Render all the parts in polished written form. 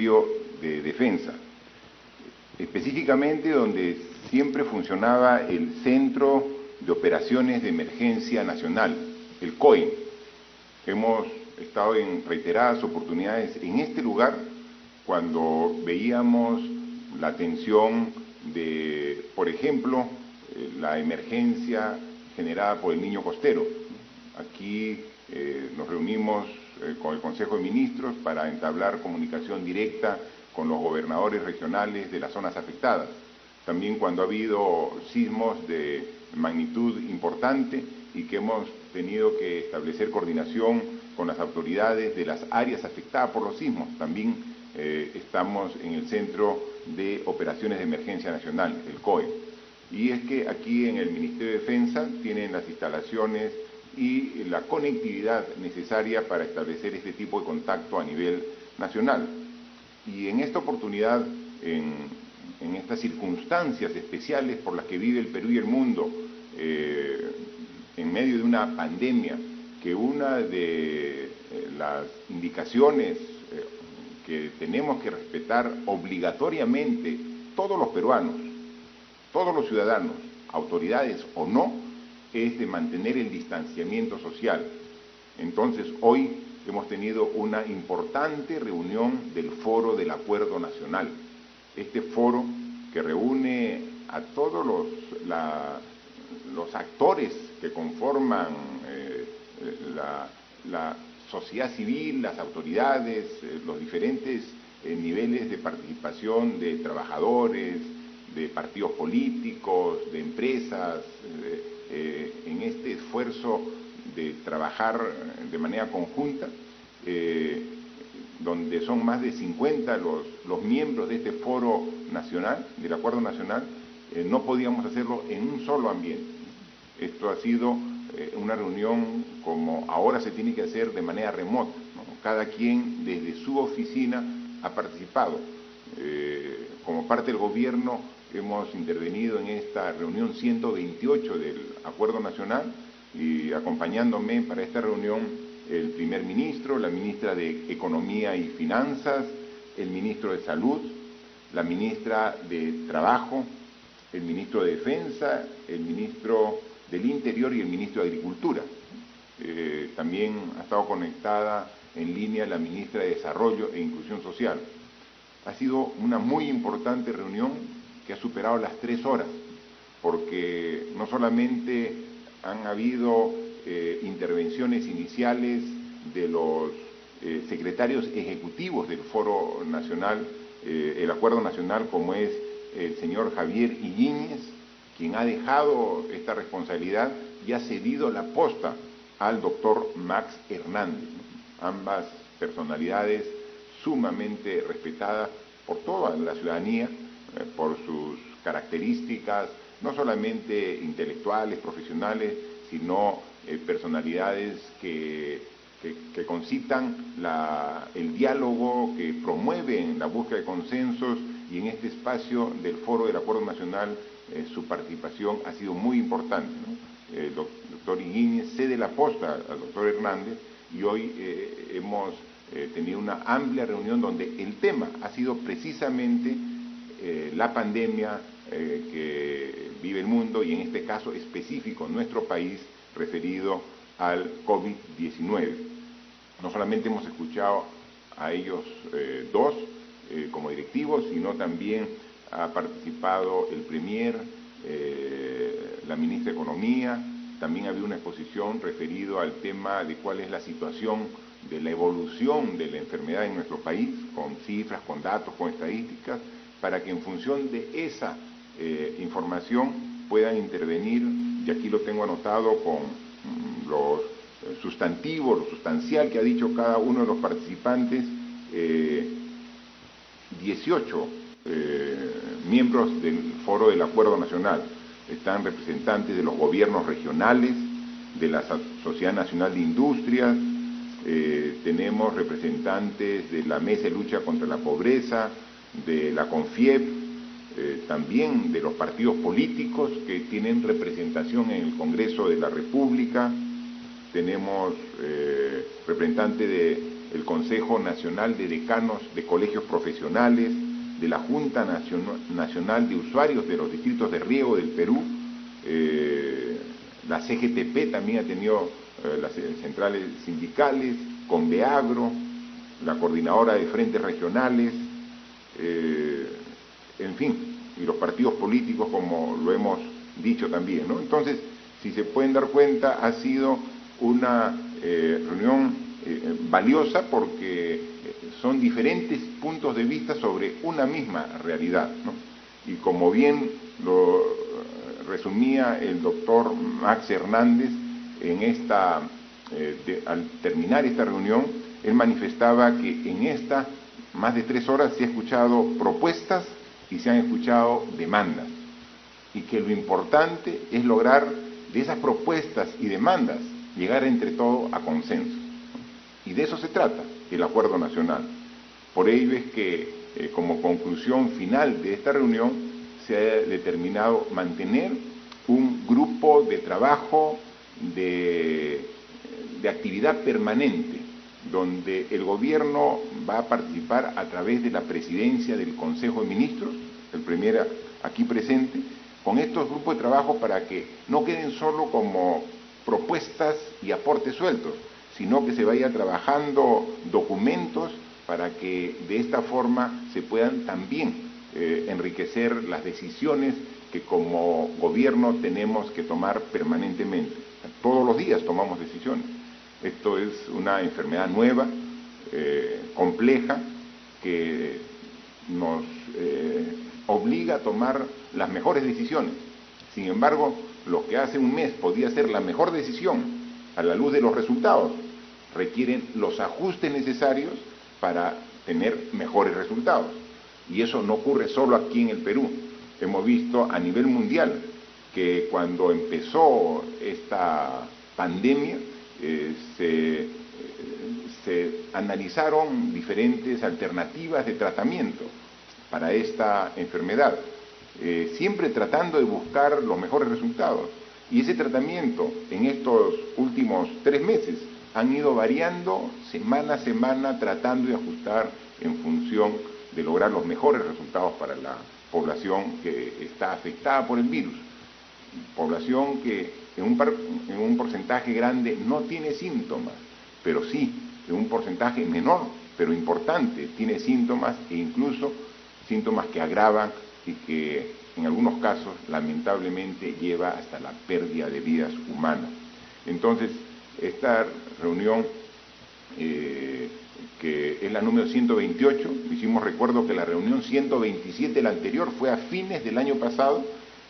Ministerio de Defensa, específicamente donde siempre funcionaba el Centro de Operaciones de Emergencia Nacional, el COE. Hemos estado en reiteradas oportunidades en este lugar cuando veíamos la atención de, por ejemplo, la emergencia generada por el niño costero. Aquí nos reunimos con el Consejo de Ministros para entablar comunicación directa con los gobernadores regionales de las zonas afectadas. También cuando ha habido sismos de magnitud importante y que hemos tenido que establecer coordinación con las autoridades de las áreas afectadas por los sismos. También estamos en el Centro de Operaciones de Emergencia Nacional, el COE. Y es que aquí en el Ministerio de Defensa tienen las instalaciones y la conectividad necesaria para establecer este tipo de contacto a nivel nacional. Y en esta oportunidad, en estas circunstancias especiales por las que vive el Perú y el mundo, en medio de una pandemia, que una de las indicaciones que tenemos que respetar obligatoriamente todos los peruanos, todos los ciudadanos, autoridades o no, es de mantener el distanciamiento social. Entonces, hoy hemos tenido una importante reunión del Foro del Acuerdo Nacional. Este foro que reúne a todos los actores que conforman la sociedad civil, las autoridades, los diferentes niveles de participación de trabajadores, de partidos políticos, de empresas, en este esfuerzo de trabajar de manera conjunta, donde son más de 50 los miembros de este foro nacional, del Acuerdo Nacional. No podíamos hacerlo en un solo ambiente. Esto ha sido una reunión como ahora se tiene que hacer de manera remota, ¿no? Cada quien desde su oficina ha participado. Como parte del gobierno hemos intervenido en esta reunión 128 del Acuerdo Nacional y acompañándome para esta reunión el primer ministro, la ministra de Economía y Finanzas, el ministro de Salud, la ministra de Trabajo, el ministro de Defensa, el ministro del Interior y el ministro de Agricultura. También ha estado conectada en línea la ministra de Desarrollo e Inclusión Social. Ha sido una muy importante reunión que ha superado las 3 horas, porque no solamente han habido intervenciones iniciales de los secretarios ejecutivos del Foro Nacional, el Acuerdo Nacional, como es el señor Javier Iñiguez, quien ha dejado esta responsabilidad y ha cedido la posta al doctor Max Hernández. Ambas personalidades sumamente respetadas por toda la ciudadanía, por sus características, no solamente intelectuales, profesionales, sino personalidades que concitan el diálogo, que promueven la búsqueda de consensos, y en este espacio del Foro del Acuerdo Nacional su participación ha sido muy importante, ¿no? El doctor Iñiguez cede la posta al doctor Hernández y hoy hemos tenido una amplia reunión donde el tema ha sido precisamente la pandemia que vive el mundo y en este caso específico nuestro país referido al COVID-19. No solamente hemos escuchado a ellos dos como directivos, sino también ha participado el Premier, la ministra de Economía. También había una exposición referido al tema de cuál es la situación de la evolución de la enfermedad en nuestro país, con cifras, con datos, con estadísticas, para que en función de esa información puedan intervenir, y aquí lo tengo anotado con los sustantivos, lo sustancial que ha dicho cada uno de los participantes, 18 miembros del Foro del Acuerdo Nacional. Están representantes de los gobiernos regionales, de la Sociedad Nacional de Industrias, tenemos representantes de la Mesa de Lucha contra la Pobreza, de la CONFIEP, también de los partidos políticos que tienen representación en el Congreso de la República. Tenemos representantes el Consejo Nacional de Decanos de Colegios Profesionales, de la Junta Nacional de Usuarios de los Distritos de Riego del Perú, la CGTP también ha tenido las centrales sindicales, Conveagro, la Coordinadora de Frentes Regionales, en fin, y los partidos políticos, como lo hemos dicho también, ¿no? Entonces, si se pueden dar cuenta, ha sido una reunión valiosa porque son diferentes puntos de vista sobre una misma realidad, ¿no? Y como bien lo resumía el doctor Max Hernández, al terminar esta reunión, él manifestaba que en esta más de 3 horas se han escuchado propuestas y se han escuchado demandas, y que lo importante es lograr de esas propuestas y demandas llegar entre todos a consenso. Y de eso se trata el Acuerdo Nacional. Por ello es que, como conclusión final de esta reunión, se ha determinado mantener un grupo de trabajo de actividad permanente, donde el gobierno va a participar a través de la presidencia del Consejo de Ministros, el primer aquí presente, con estos grupos de trabajo para que no queden solo como propuestas y aportes sueltos, sino que se vaya trabajando documentos para que de esta forma se puedan también enriquecer las decisiones que como gobierno tenemos que tomar permanentemente. Todos los días tomamos decisiones. Esto es una enfermedad nueva, compleja, que nos obliga a tomar las mejores decisiones. Sin embargo, lo que hace un mes podía ser la mejor decisión a la luz de los resultados, requieren los ajustes necesarios para tener mejores resultados. Y eso no ocurre solo aquí en el Perú. Hemos visto a nivel mundial que cuando empezó esta pandemia se analizaron diferentes alternativas de tratamiento para esta enfermedad, siempre tratando de buscar los mejores resultados. Y ese tratamiento en estos últimos 3 meses han ido variando semana a semana, tratando de ajustar en función de lograr los mejores resultados para la población que está afectada por el virus. Población que en un porcentaje grande no tiene síntomas, pero sí, en un porcentaje menor, pero importante, tiene síntomas e incluso síntomas que agravan y que en algunos casos lamentablemente lleva hasta la pérdida de vidas humanas. Entonces, esta reunión que es la número 128, hicimos recuerdo que la reunión 127, la anterior, fue a fines del año pasado,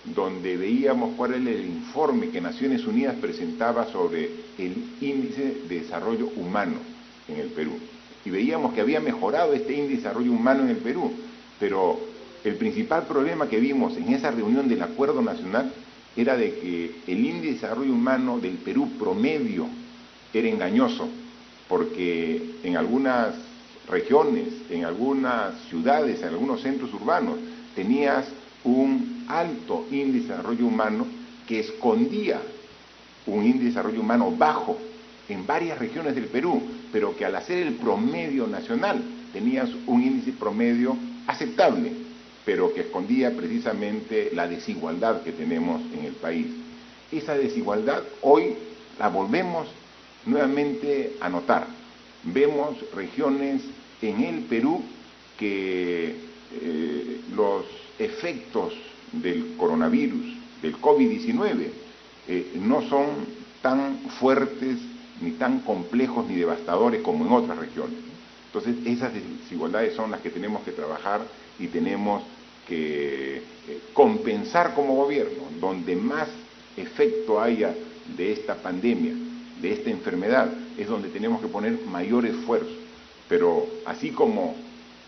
donde veíamos cuál era el informe que Naciones Unidas presentaba sobre el índice de desarrollo humano en el Perú. Y veíamos que había mejorado este índice de desarrollo humano en el Perú, pero el principal problema que vimos en esa reunión del Acuerdo Nacional era de que el índice de desarrollo humano del Perú promedio era engañoso, porque en algunas regiones, en algunas ciudades, en algunos centros urbanos, tenías un alto índice de desarrollo humano que escondía un índice de desarrollo humano bajo en varias regiones del Perú, pero que al hacer el promedio nacional tenías un índice promedio aceptable, pero que escondía precisamente la desigualdad que tenemos en el país. Esa desigualdad hoy la volvemos nuevamente a notar. Vemos regiones en el Perú que los efectos del coronavirus, del COVID-19, no son tan fuertes, ni tan complejos, ni devastadores como en otras regiones. Entonces, esas desigualdades son las que tenemos que trabajar y tenemos que compensar como gobierno. Donde más efecto haya de esta pandemia, de esta enfermedad, es donde tenemos que poner mayor esfuerzo. Pero así como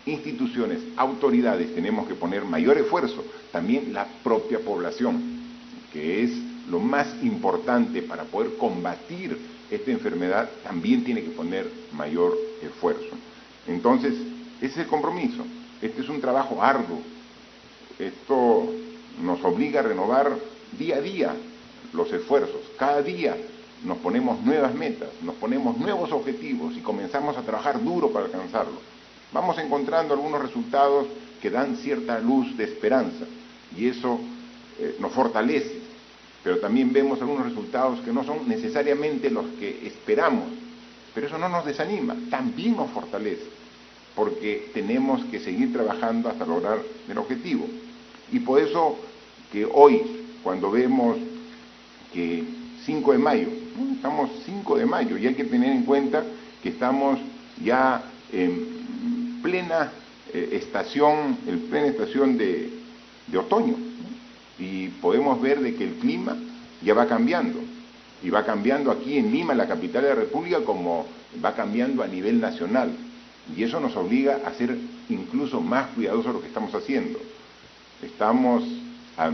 instituciones, autoridades, tenemos que poner mayor esfuerzo, también la propia población, que es lo más importante para poder combatir esta enfermedad, también tiene que poner mayor esfuerzo. Entonces, ese es el compromiso. Este es un trabajo arduo. Esto nos obliga a renovar día a día los esfuerzos. Cada día nos ponemos nuevas metas, nos ponemos nuevos objetivos y comenzamos a trabajar duro para alcanzarlo, vamos encontrando algunos resultados que dan cierta luz de esperanza y eso nos fortalece, pero también vemos algunos resultados que no son necesariamente los que esperamos, pero eso no nos desanima, también nos fortalece, porque tenemos que seguir trabajando hasta lograr el objetivo. Y por eso que hoy, cuando vemos que 5 de mayo, ¿no? Estamos 5 de mayo y hay que tener en cuenta que estamos ya en plena estación de otoño, ¿no? Y podemos ver de que el clima ya va cambiando, y va cambiando aquí en Lima, la capital de la República, como va cambiando a nivel nacional, y eso nos obliga a ser incluso más cuidadosos de lo que estamos haciendo. Estamos a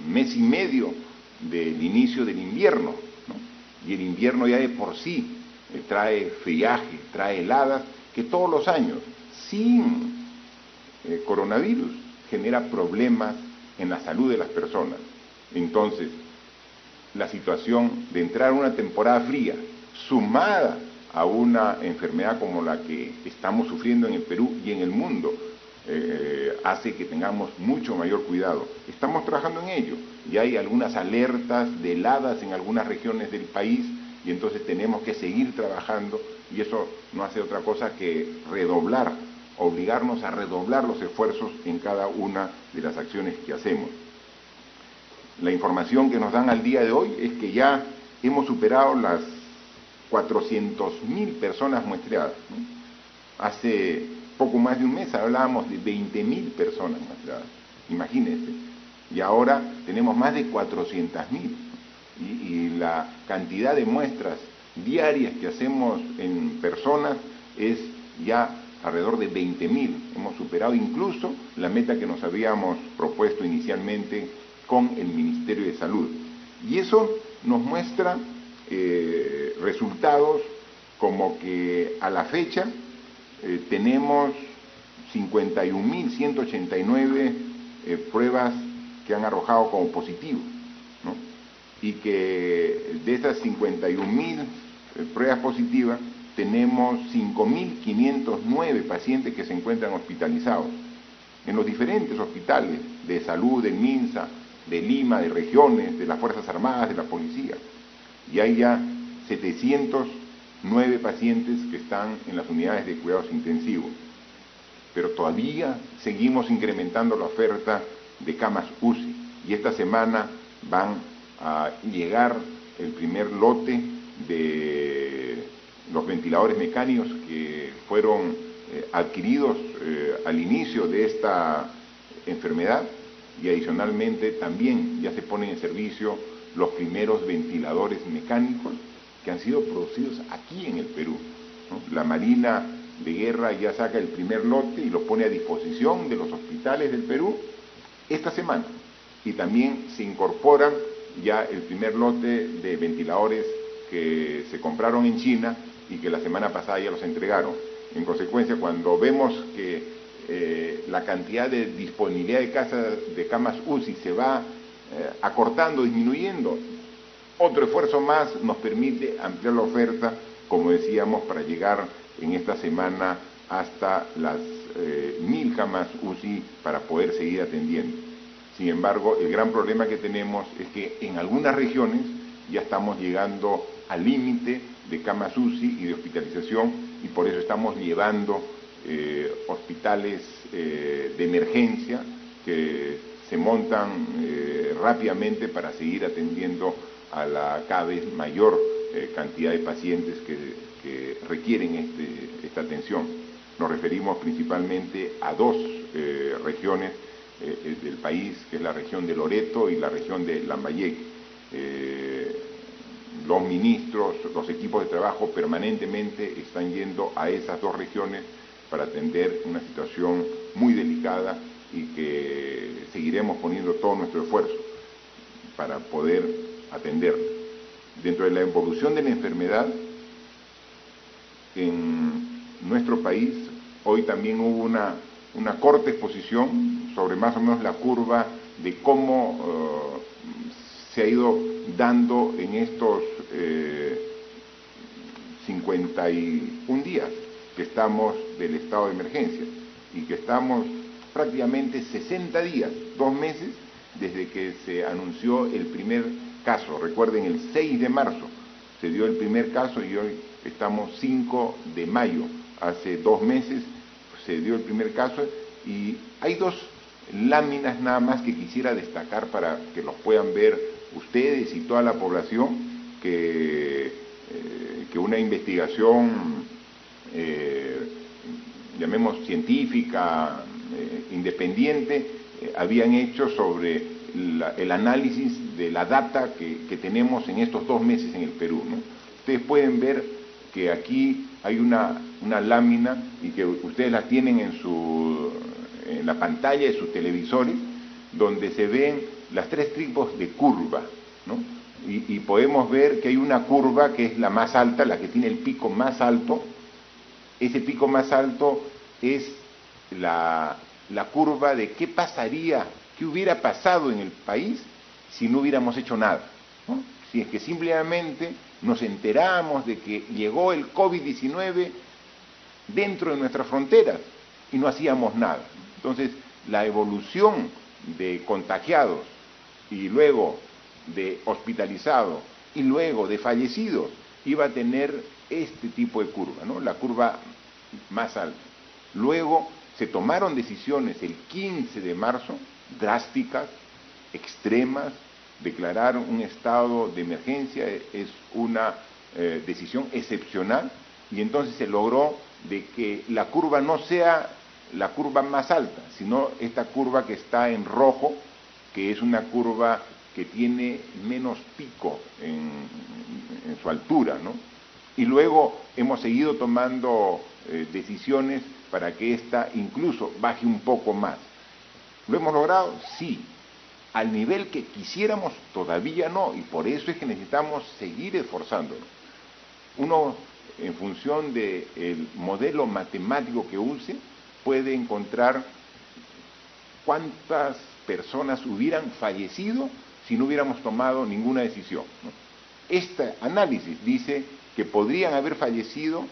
mes y medio del inicio del invierno, ¿no? Y el invierno ya de por sí trae friaje, trae heladas, que todos los años, sin coronavirus, genera problemas en la salud de las personas. Entonces, la situación de entrar a una temporada fría, sumada a una enfermedad como la que estamos sufriendo en el Perú y en el mundo, hace que tengamos mucho mayor cuidado. Estamos trabajando en ello, y hay algunas alertas de heladas en algunas regiones del país, y entonces tenemos que seguir trabajando, y eso no hace otra cosa que obligarnos a redoblar los esfuerzos en cada una de las acciones que hacemos. La información que nos dan al día de hoy es que ya hemos superado las 400.000 personas muestreadas, ¿no? Hace poco más de un mes hablábamos de 20.000 personas muestreadas, imagínense, y ahora tenemos más de 400.000, y la cantidad de muestras diarias que hacemos en personas es ya alrededor de 20.000, hemos superado incluso la meta que nos habíamos propuesto inicialmente con el Ministerio de Salud, y eso nos muestra resultados como que a la fecha tenemos 51.189 pruebas que han arrojado como positivo, ¿no? Y que de esas 51.000 pruebas positivas tenemos 5.509 pacientes que se encuentran hospitalizados en los diferentes hospitales de salud, del MINSA, de Lima, de regiones, de las Fuerzas Armadas, de la Policía. Y hay ya 709 pacientes que están en las unidades de cuidados intensivos. Pero todavía seguimos incrementando la oferta de camas UCI. Y esta semana van a llegar el primer lote de los ventiladores mecánicos que fueron adquiridos al inicio de esta enfermedad, y adicionalmente también ya se ponen en servicio los primeros ventiladores mecánicos que han sido producidos aquí en el Perú, ¿no? La Marina de Guerra ya saca el primer lote y lo pone a disposición de los hospitales del Perú esta semana, y también se incorporan ya el primer lote de ventiladores que se compraron en China y que la semana pasada ya los entregaron. En consecuencia, cuando vemos que la cantidad de disponibilidad de camas UCI se va acortando, disminuyendo, otro esfuerzo más nos permite ampliar la oferta, como decíamos, para llegar en esta semana hasta las 1.000 camas UCI para poder seguir atendiendo. Sin embargo, el gran problema que tenemos es que en algunas regiones ya estamos llegando al límite de camas UCI y de hospitalización, y por eso estamos llevando hospitales de emergencia que se montan rápidamente para seguir atendiendo a la cada vez mayor cantidad de pacientes que requieren esta atención. Nos referimos principalmente a dos regiones del país, que es la región de Loreto y la región de Lambayeque. Los ministros, los equipos de trabajo permanentemente están yendo a esas dos regiones para atender una situación muy delicada, y que seguiremos poniendo todo nuestro esfuerzo para poder atender. Dentro de la evolución de la enfermedad en nuestro país, hoy también hubo una corta exposición sobre más o menos la curva de cómo se ha ido dando en estos 51 días que estamos del estado de emergencia y que estamos prácticamente 60 días, 2 meses, desde que se anunció el primer caso. Recuerden, el 6 de marzo se dio el primer caso y hoy estamos 5 de mayo. Hace 2 meses se dio el primer caso y hay 2 láminas nada más que quisiera destacar para que los puedan ver ustedes y toda la población, que una investigación, llamemos científica, independiente, habían hecho sobre el análisis de la data que tenemos en estos 2 meses en el Perú, ¿no? Ustedes pueden ver que aquí hay una lámina y que ustedes la tienen en la pantalla de sus televisores, donde se ven las 3 tipos de curva, ¿no? Y podemos ver que hay una curva que es la más alta, la que tiene el pico más alto. Ese pico más alto es la curva de qué pasaría, qué hubiera pasado en el país si no hubiéramos hecho nada, ¿no? Si es que simplemente nos enteramos de que llegó el COVID-19 dentro de nuestras fronteras y no hacíamos nada. Entonces, la evolución de contagiados y luego de hospitalizados y luego de fallecidos iba a tener este tipo de curva, ¿no? La curva más alta. Luego se tomaron decisiones el 15 de marzo, drásticas, extremas. Declarar un estado de emergencia es una decisión excepcional, y entonces se logró de que la curva no sea la curva más alta, sino esta curva que está en rojo, que es una curva que tiene menos pico en su altura, ¿no? Y luego hemos seguido tomando decisiones para que esta incluso baje un poco más. ¿Lo hemos logrado? Sí. Al nivel que quisiéramos todavía no, y por eso es que necesitamos seguir esforzándonos. Uno, en función del modelo matemático que use, puede encontrar cuántas personas hubieran fallecido si no hubiéramos tomado ninguna decisión, ¿no? Este análisis dice que podrían haber fallecido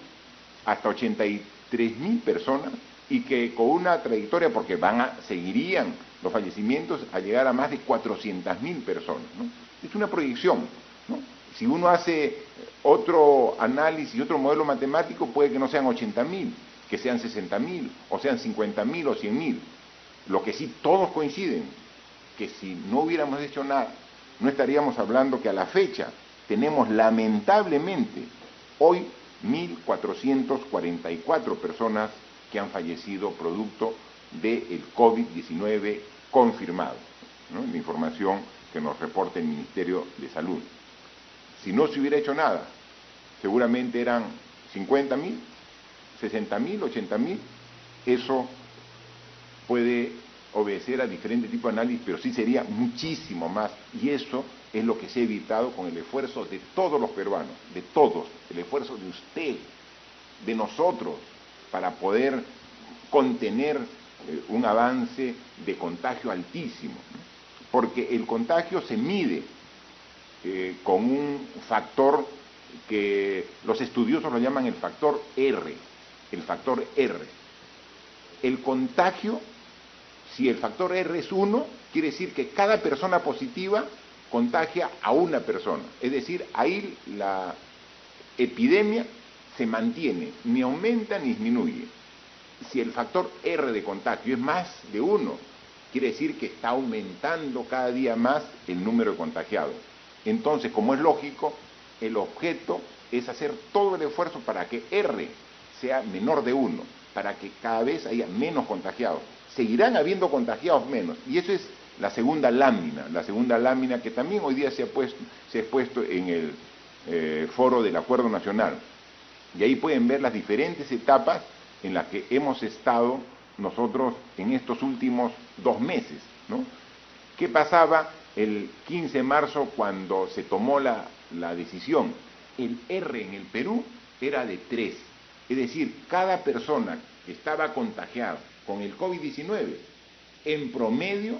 hasta 83.000 personas y que con una trayectoria, porque seguirían los fallecimientos a llegar a más de 400.000 personas, ¿no? Es una proyección, ¿no? Si uno hace otro análisis, otro modelo matemático, puede que no sean 80.000, que sean 60.000, o sean 50.000 o 100.000. Lo que sí todos coinciden, que si no hubiéramos hecho nada, no estaríamos hablando que a la fecha tenemos lamentablemente hoy 1.444 personas que han fallecido producto del COVID-19 confirmado, ¿no? La información que nos reporta el Ministerio de Salud. Si no se hubiera hecho nada, seguramente eran 50.000, 60.000, 80.000. Eso puede obedecer a diferentes tipos de análisis, pero sí sería muchísimo más, y eso es lo que se ha evitado con el esfuerzo de todos los peruanos, de todos, el esfuerzo de usted, de nosotros, para poder contener un avance de contagio altísimo, ¿no? Porque el contagio se mide con un factor que los estudiosos lo llaman el factor R, el factor R. El contagio, si el factor R es 1, quiere decir que cada persona positiva contagia a una persona. Es decir, ahí la epidemia se mantiene, ni aumenta ni disminuye. Si el factor R de contagio es más de 1, quiere decir que está aumentando cada día más el número de contagiados. Entonces, como es lógico, el objeto es hacer todo el esfuerzo para que R sea menor de 1, para que cada vez haya menos contagiados. Seguirán habiendo contagiados menos, y eso es la segunda lámina que también hoy día se ha expuesto en el foro del Acuerdo Nacional. Y ahí pueden ver las diferentes etapas en las que hemos estado nosotros en estos últimos 2 meses, ¿no? ¿Qué pasaba el 15 de marzo cuando se tomó la decisión? El R en el Perú era de 3, es decir, cada persona que estaba contagiada con el COVID-19, en promedio,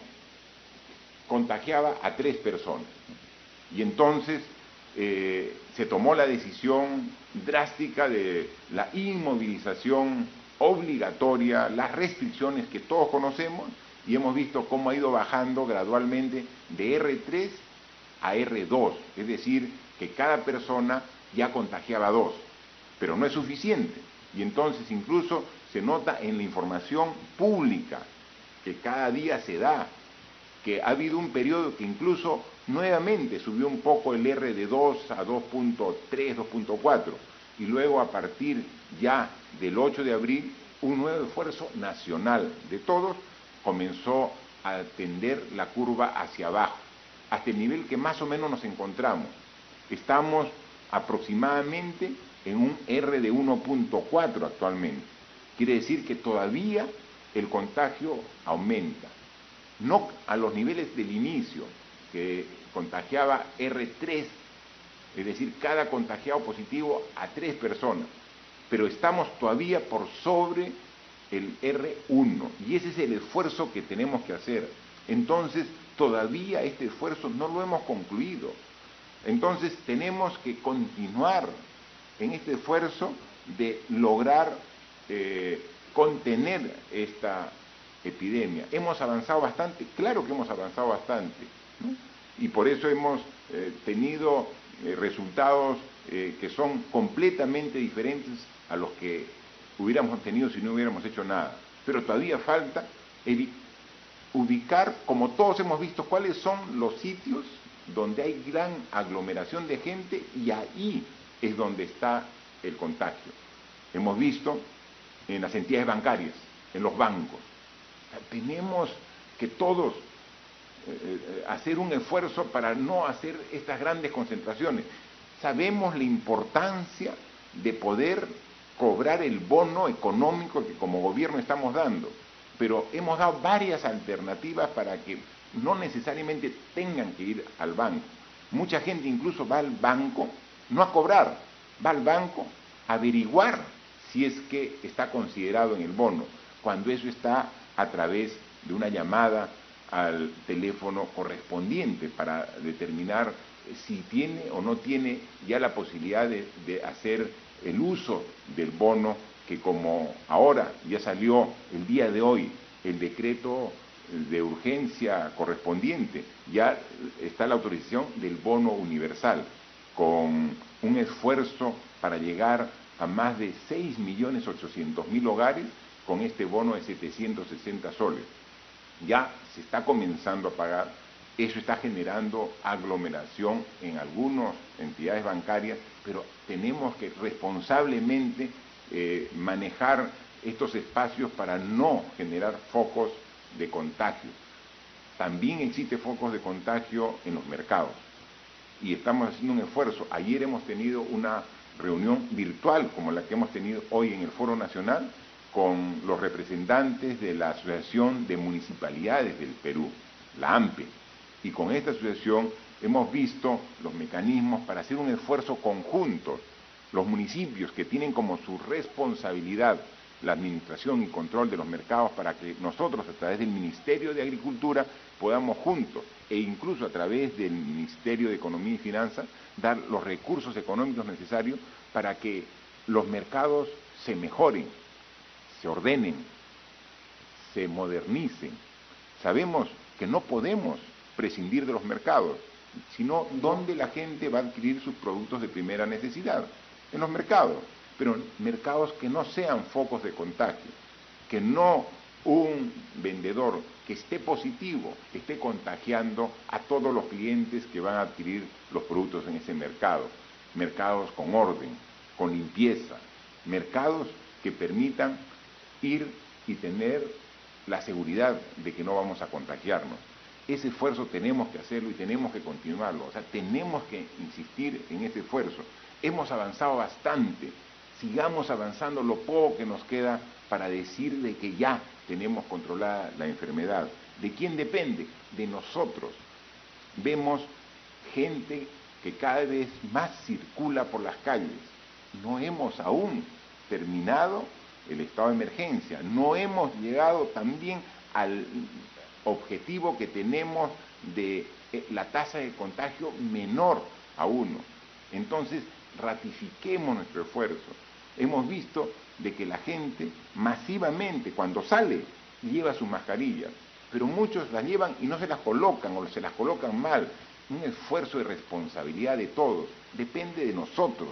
contagiaba a 3 personas. Y entonces se tomó la decisión drástica de la inmovilización obligatoria, las restricciones que todos conocemos, y hemos visto cómo ha ido bajando gradualmente de R3 a R2, es decir, que cada persona ya contagiaba 2, pero no es suficiente, y entonces incluso se nota en la información pública que cada día se da, que ha habido un periodo que incluso nuevamente subió un poco el R de 2 a 2.3, 2.4, y luego a partir ya del 8 de abril, un nuevo esfuerzo nacional de todos comenzó a tender la curva hacia abajo, hasta el nivel que más o menos nos encontramos. Estamos aproximadamente en un R de 1.4 actualmente. Quiere decir que todavía el contagio aumenta. No a los niveles del inicio, que contagiaba R3, es decir, cada contagiado positivo a 3 personas, pero estamos todavía por sobre el R1, y ese es el esfuerzo que tenemos que hacer. Entonces, todavía este esfuerzo no lo hemos concluido. Entonces, tenemos que continuar en este esfuerzo de lograr contener esta epidemia. ¿Hemos avanzado bastante? Claro que hemos avanzado bastante, ¿no? Y por eso hemos tenido resultados que son completamente diferentes a los que hubiéramos tenido si no hubiéramos hecho nada. Pero todavía falta ubicar, como todos hemos visto, cuáles son los sitios donde hay gran aglomeración de gente, y ahí es donde está el contagio. Hemos visto en las entidades bancarias, en los bancos. Tenemos que todos hacer un esfuerzo para no hacer estas grandes concentraciones. Sabemos la importancia de poder cobrar el bono económico que como gobierno estamos dando, pero hemos dado varias alternativas para que no necesariamente tengan que ir al banco. Mucha gente incluso va al banco, no a cobrar, va al banco a averiguar si es que está considerado en el bono, cuando eso está a través de una llamada al teléfono correspondiente para determinar si tiene o no tiene ya la posibilidad de hacer el uso del bono, que como ahora ya salió el día de hoy el decreto de urgencia correspondiente, ya está la autorización del bono universal, con un esfuerzo para llegar a más de 6.800.000 hogares con este bono de 760 soles. Ya se está comenzando a pagar, eso está generando aglomeración en algunas entidades bancarias, pero tenemos que responsablemente manejar estos espacios para no generar focos de contagio. También existen focos de contagio en los mercados y estamos haciendo un esfuerzo. Ayer hemos tenido una reunión virtual como la que hemos tenido hoy en el Foro Nacional con los representantes de la Asociación de Municipalidades del Perú, la AMPE, y con esta asociación hemos visto los mecanismos para hacer un esfuerzo conjunto. Los municipios que tienen como su responsabilidad la administración y control de los mercados, para que nosotros a través del Ministerio de Agricultura podamos juntos, e incluso a través del Ministerio de Economía y Finanzas, dar los recursos económicos necesarios para que los mercados se mejoren, se ordenen, se modernicen. Sabemos que no podemos prescindir de los mercados, sino dónde la gente va a adquirir sus productos de primera necesidad, en los mercados, pero mercados que no sean focos de contagio, que no un vendedor que esté positivo esté contagiando a todos los clientes que van a adquirir los productos en ese mercado. Mercados con orden, con limpieza, mercados que permitan ir y tener la seguridad de que no vamos a contagiarnos. Ese esfuerzo tenemos que hacerlo y tenemos que continuarlo, o sea, tenemos que insistir en ese esfuerzo. Hemos avanzado bastante, sigamos avanzando lo poco que nos queda para decir de que ya tenemos controlada la enfermedad. ¿De quién depende? De nosotros. Vemos gente que cada vez más circula por las calles. No hemos aún terminado el estado de emergencia, no hemos llegado también al objetivo que tenemos de la tasa de contagio menor a 1. Entonces, ratifiquemos nuestro esfuerzo. Hemos visto de que la gente masivamente, cuando sale, lleva sus mascarillas, pero muchos las llevan y no se las colocan o se las colocan mal. Un esfuerzo de responsabilidad de todos, depende de nosotros,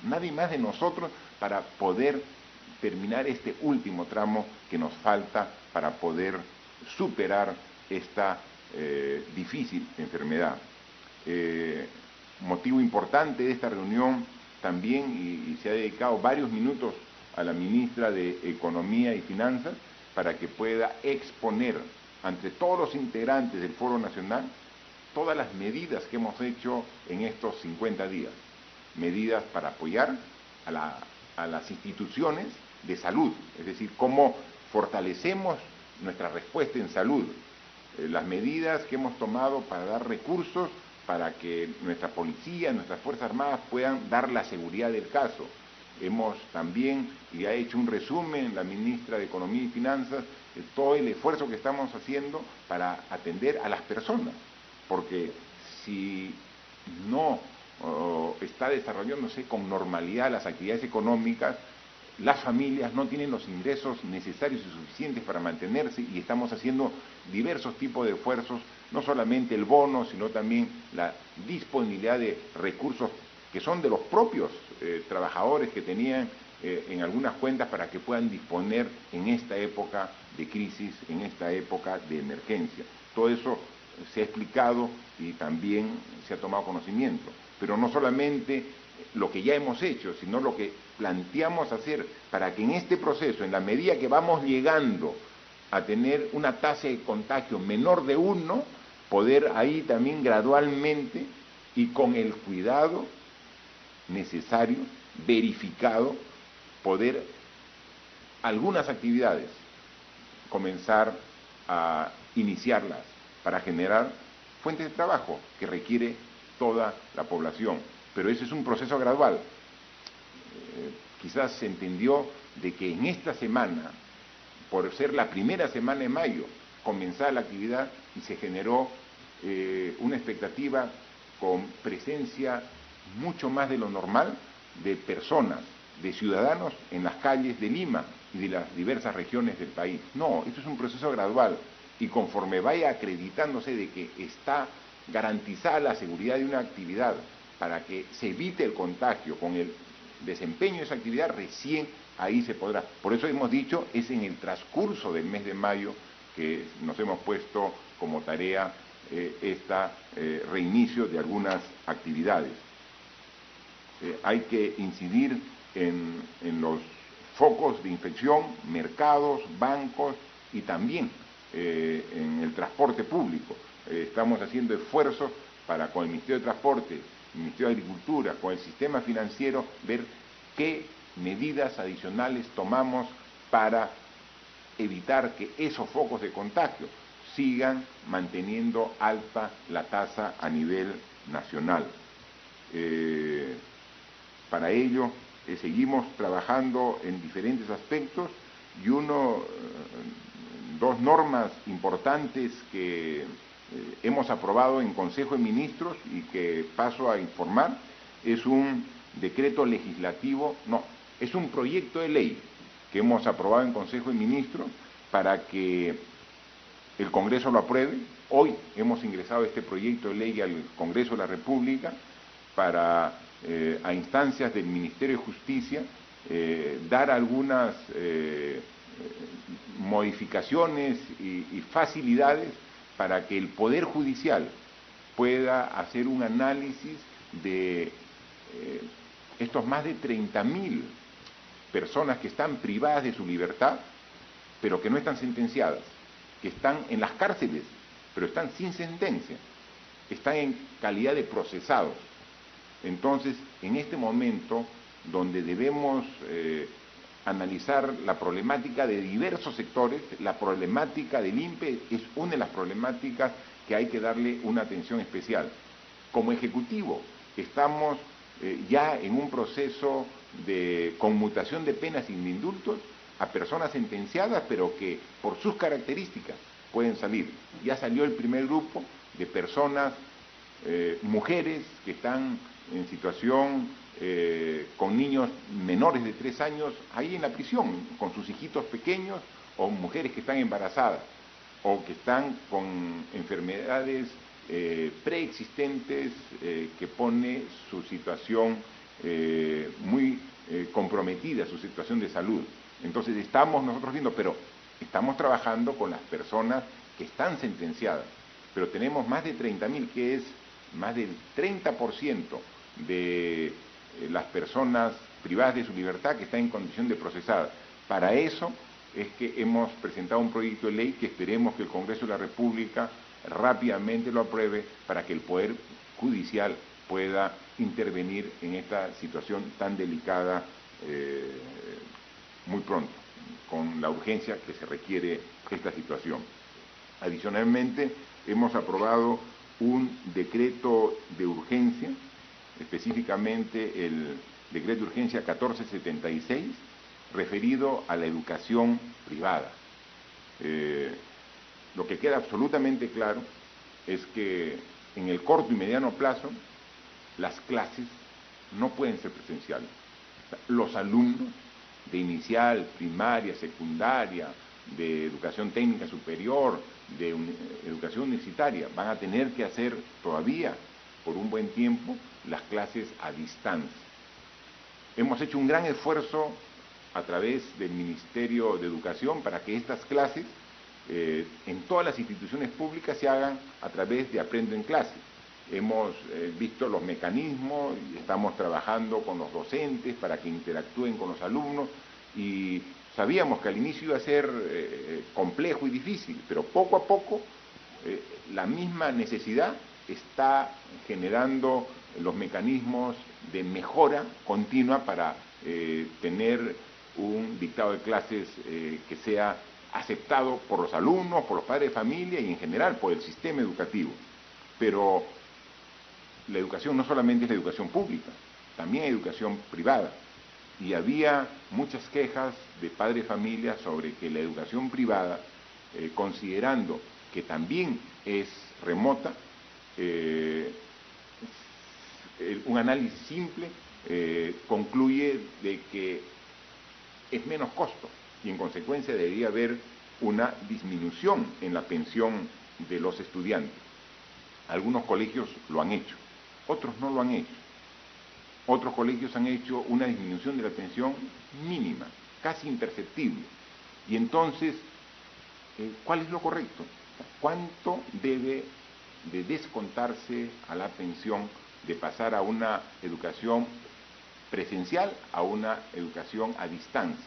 nadie más de nosotros, para poder terminar este último tramo que nos falta para poder superar esta difícil enfermedad. Motivo importante de esta reunión también, y se ha dedicado varios minutos a la ministra de Economía y Finanzas para que pueda exponer ante todos los integrantes del Foro Nacional todas las medidas que hemos hecho en estos 50 días. Medidas para apoyar a las instituciones de salud, es decir, cómo fortalecemos nuestra respuesta en salud, las medidas que hemos tomado para dar recursos para que nuestra policía, nuestras Fuerzas Armadas puedan dar la seguridad del caso. Hemos también, y ha hecho un resumen la ministra de Economía y Finanzas, de todo el esfuerzo que estamos haciendo para atender a las personas, porque si no está desarrollándose con normalidad las actividades económicas, las familias no tienen los ingresos necesarios y suficientes para mantenerse, y estamos haciendo diversos tipos de esfuerzos, no solamente el bono, sino también la disponibilidad de recursos que son de los propios trabajadores que tenían en algunas cuentas para que puedan disponer en esta época de crisis, en esta época de emergencia. Todo eso se ha explicado y también se ha tomado conocimiento, pero no solamente lo que ya hemos hecho, sino lo que planteamos hacer para que en este proceso, en la medida que vamos llegando a tener una tasa de contagio menor de 1, poder ahí también gradualmente y con el cuidado necesario, verificado, poder algunas actividades comenzar a iniciarlas para generar fuentes de trabajo que requiere toda la población. Pero ese es un proceso gradual. Quizás se entendió de que en esta semana, por ser la primera semana de mayo, comenzaba la actividad y se generó una expectativa con presencia mucho más de lo normal de personas, de ciudadanos en las calles de Lima y de las diversas regiones del país. No, esto es un proceso gradual, y conforme vaya acreditándose de que está garantizada la seguridad de una actividad para que se evite el contagio con el desempeño de esa actividad, recién ahí se podrá. Por eso hemos dicho, es en el transcurso del mes de mayo que nos hemos puesto como tarea reinicio de algunas actividades. Hay que incidir en los focos de infección, mercados, bancos y también en el transporte público. Estamos haciendo esfuerzos para, con el Ministerio de Transporte, el Ministerio de Agricultura, con el sistema financiero, ver qué medidas adicionales tomamos para evitar que esos focos de contagio sigan manteniendo alta la tasa a nivel nacional. Para ello seguimos trabajando en diferentes aspectos, y dos normas importantes que hemos aprobado en Consejo de Ministros y que paso a informar, es un decreto legislativo, no, es un proyecto de ley que hemos aprobado en Consejo de Ministros para que el Congreso lo apruebe. Hoy hemos ingresado este proyecto de ley al Congreso de la República para, a instancias del Ministerio de Justicia, dar algunas modificaciones y facilidades para que el Poder Judicial pueda hacer un análisis de estos más de 30.000 personas que están privadas de su libertad, pero que no están sentenciadas, que están en las cárceles, pero están sin sentencia, están en calidad de procesados. Entonces, en este momento, donde debemos analizar la problemática de diversos sectores, la problemática del INPE es una de las problemáticas que hay que darle una atención especial. Como Ejecutivo, estamos ya en un proceso de conmutación de penas sin indultos a personas sentenciadas, pero que por sus características pueden salir. Ya salió el primer grupo de personas, mujeres que están en situación con niños menores de 3 años ahí en la prisión, con sus hijitos pequeños, o mujeres que están embarazadas, o que están con enfermedades preexistentes que pone su situación muy comprometida, su situación de salud. Entonces estamos nosotros viendo, pero estamos trabajando con las personas que están sentenciadas, pero tenemos más de 30.000, que es más del 30% de las personas privadas de su libertad que están en condición de procesada. Para eso es que hemos presentado un proyecto de ley que esperemos que el Congreso de la República rápidamente lo apruebe para que el Poder Judicial pueda intervenir en esta situación tan delicada muy pronto, con la urgencia que se requiere esta situación. Adicionalmente, hemos aprobado un decreto de urgencia, específicamente el decreto de urgencia 1476, referido a la educación privada. Lo que queda absolutamente claro es que en el corto y mediano plazo las clases no pueden ser presenciales. Los alumnos de inicial, primaria, secundaria, de educación técnica superior, de educación universitaria, van a tener que hacer todavía por un buen tiempo las clases a distancia. Hemos hecho un gran esfuerzo a través del Ministerio de Educación para que estas clases en todas las instituciones públicas se hagan a través de Aprendo en Clase. Hemos visto los mecanismos, y estamos trabajando con los docentes para que interactúen con los alumnos, y sabíamos que al inicio iba a ser complejo y difícil, pero poco a poco la misma necesidad está generando los mecanismos de mejora continua para tener un dictado de clases que sea aceptado por los alumnos, por los padres de familia y en general por el sistema educativo. Pero la educación no solamente es la educación pública, también hay educación privada. Y había muchas quejas de padres de familia sobre que la educación privada, considerando que también es remota, un análisis simple concluye de que es menos costo y en consecuencia debería haber una disminución en la pensión de los estudiantes. Algunos colegios lo han hecho, otros no lo han hecho. Otros colegios han hecho una disminución de la pensión mínima, casi imperceptible. Y entonces, ¿cuál es lo correcto? ¿Cuánto debe de descontarse a la pensión de pasar a una educación presencial a una educación a distancia?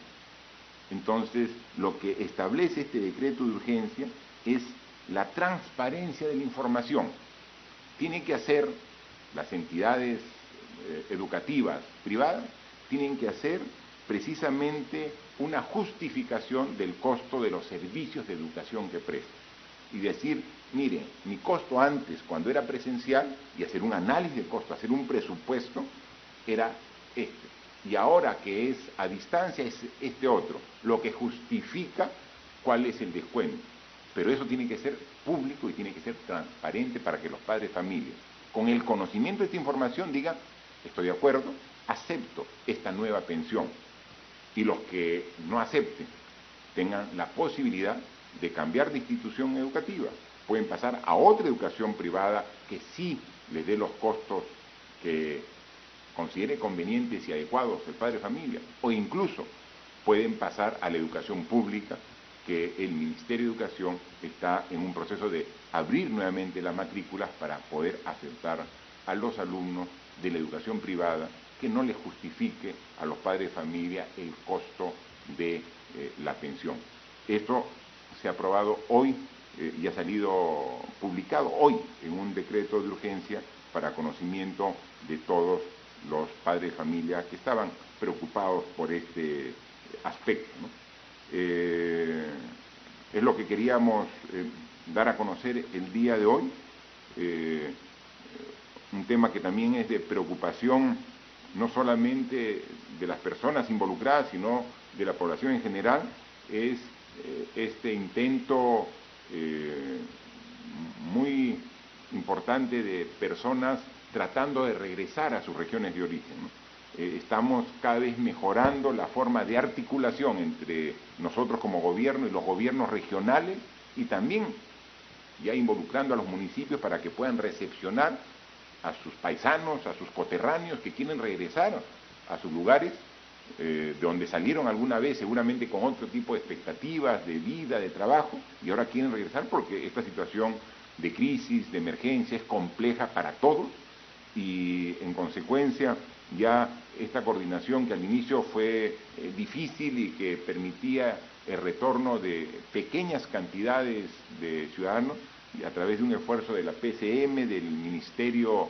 Entonces, lo que establece este decreto de urgencia es la transparencia de la información. Tienen que hacer las entidades educativas privadas, tienen que hacer precisamente una justificación del costo de los servicios de educación que prestan. Y decir, miren, mi costo antes, cuando era presencial, y hacer un análisis de costo, hacer un presupuesto, era este. Y ahora que es a distancia es este otro, lo que justifica cuál es el descuento. Pero eso tiene que ser público y tiene que ser transparente para que los padres de familia, con el conocimiento de esta información, digan, estoy de acuerdo, acepto esta nueva pensión. Y los que no acepten tengan la posibilidad de cambiar de institución educativa. Pueden pasar a otra educación privada que sí les dé los costos que considere convenientes y adecuados el padre de familia, o incluso pueden pasar a la educación pública, que el Ministerio de Educación está en un proceso de abrir nuevamente las matrículas para poder aceptar a los alumnos de la educación privada que no les justifique a los padres de familia el costo de la pensión. Esto se ha aprobado hoy y ha salido publicado hoy en un decreto de urgencia para conocimiento de todos los padres de familia que estaban preocupados por este aspecto, ¿no? Es lo que queríamos dar a conocer el día de hoy. Un tema que también es de preocupación no solamente de las personas involucradas, sino de la población en general, es este intento muy importante de personas tratando de regresar a sus regiones de origen, ¿no? Estamos cada vez mejorando la forma de articulación entre nosotros como gobierno y los gobiernos regionales, y también ya involucrando a los municipios para que puedan recepcionar a sus paisanos, a sus coterráneos que quieren regresar a sus lugares de donde salieron alguna vez, seguramente con otro tipo de expectativas de vida, de trabajo, y ahora quieren regresar porque esta situación de crisis, de emergencia, es compleja para todos, y en consecuencia ya esta coordinación que al inicio fue difícil y que permitía el retorno de pequeñas cantidades de ciudadanos, y a través de un esfuerzo de la PCM, del Ministerio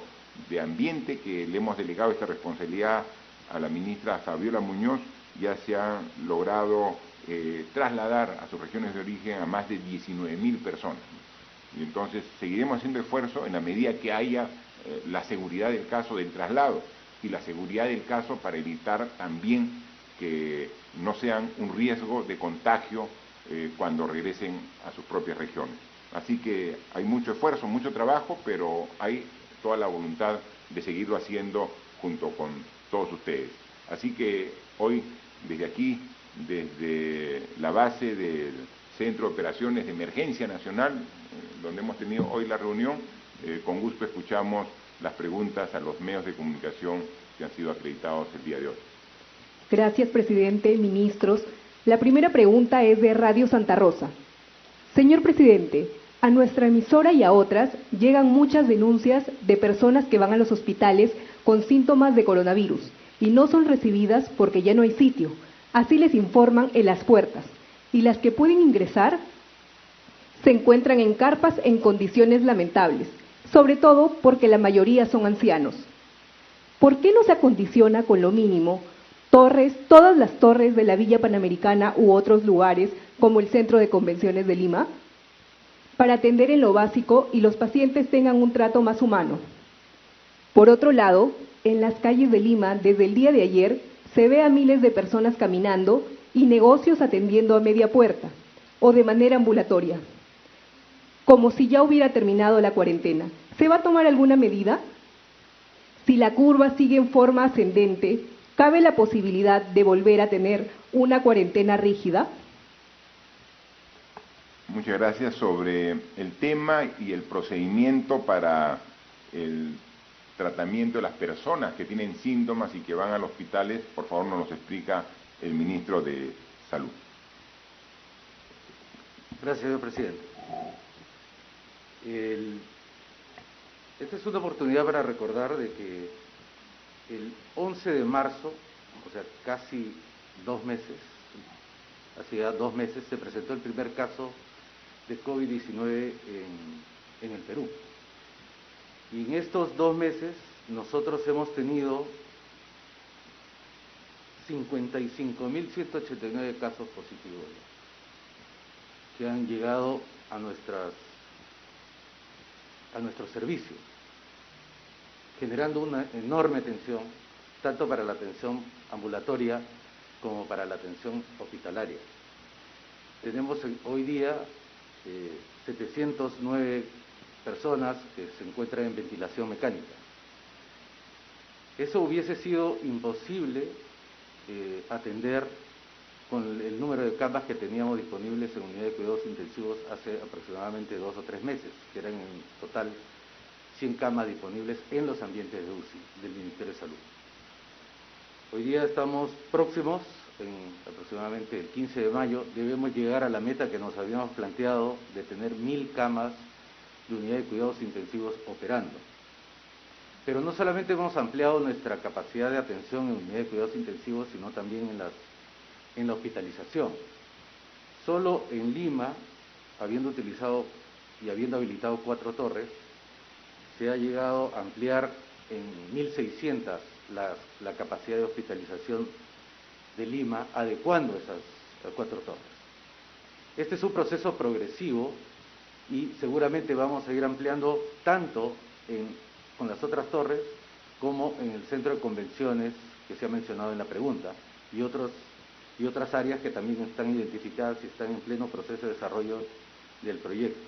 de Ambiente, que le hemos delegado esta responsabilidad a la ministra Fabiola Muñoz, ya se han logrado trasladar a sus regiones de origen a más de 19.000 personas. Y entonces seguiremos haciendo esfuerzo en la medida que haya la seguridad del caso del traslado y la seguridad del caso para evitar también que no sean un riesgo de contagio cuando regresen a sus propias regiones. Así que hay mucho esfuerzo, mucho trabajo, pero hay toda la voluntad de seguirlo haciendo junto con todos ustedes. Así que hoy, desde aquí, desde la base del Centro de Operaciones de Emergencia Nacional, donde hemos tenido hoy la reunión, con gusto escuchamos las preguntas a los medios de comunicación que han sido acreditados el día de hoy. Gracias, presidente, ministros. La primera pregunta es de Radio Santa Rosa. Señor presidente, a nuestra emisora y a otras llegan muchas denuncias de personas que van a los hospitales con síntomas de coronavirus y no son recibidas porque ya no hay sitio. Así les informan en las puertas. Y las que pueden ingresar se encuentran en carpas en condiciones lamentables, sobre todo porque la mayoría son ancianos. ¿Por qué no se acondiciona con lo mínimo todas las torres de la Villa Panamericana u otros lugares como el Centro de Convenciones de Lima, para atender en lo básico y los pacientes tengan un trato más humano? Por otro lado, en las calles de Lima, desde el día de ayer, se ve a miles de personas caminando y negocios atendiendo a media puerta o de manera ambulatoria, como si ya hubiera terminado la cuarentena. ¿Se va a tomar alguna medida? Si la curva sigue en forma ascendente, ¿cabe la posibilidad de volver a tener una cuarentena rígida? Muchas gracias. Sobre el tema y el procedimiento para el tratamiento de las personas que tienen síntomas y que van a los hospitales, por favor nos explica el ministro de Salud. Gracias, señor presidente. Esta es una oportunidad para recordar de que el 11 de marzo, o sea, casi 2 meses, hacía 2 meses, se presentó el primer caso de COVID-19 en el Perú. Y en estos 2 meses nosotros hemos tenido 55.189 casos positivos que han llegado a nuestros servicios, generando una enorme tensión, tanto para la atención ambulatoria como para la atención hospitalaria. Tenemos hoy día 709 personas que se encuentran en ventilación mecánica. Eso hubiese sido imposible atender con el número de camas que teníamos disponibles en unidad de cuidados intensivos hace aproximadamente 2 o 3 meses, que eran en total 100 camas disponibles en los ambientes de UCI del Ministerio de Salud. Hoy día estamos próximos, en aproximadamente el 15 de mayo, debemos llegar a la meta que nos habíamos planteado de tener 1.000 camas de unidad de cuidados intensivos operando. Pero no solamente hemos ampliado nuestra capacidad de atención en unidad de cuidados intensivos, sino también en la hospitalización. Solo en Lima, habiendo utilizado y habiendo habilitado 4 torres, se ha llegado a ampliar en 1.600 la capacidad de hospitalización de Lima, adecuando esas 4 torres. Este es un proceso progresivo y seguramente vamos a ir ampliando tanto con las otras torres como en el centro de convenciones que se ha mencionado en la pregunta y otras áreas que también están identificadas y están en pleno proceso de desarrollo del proyecto.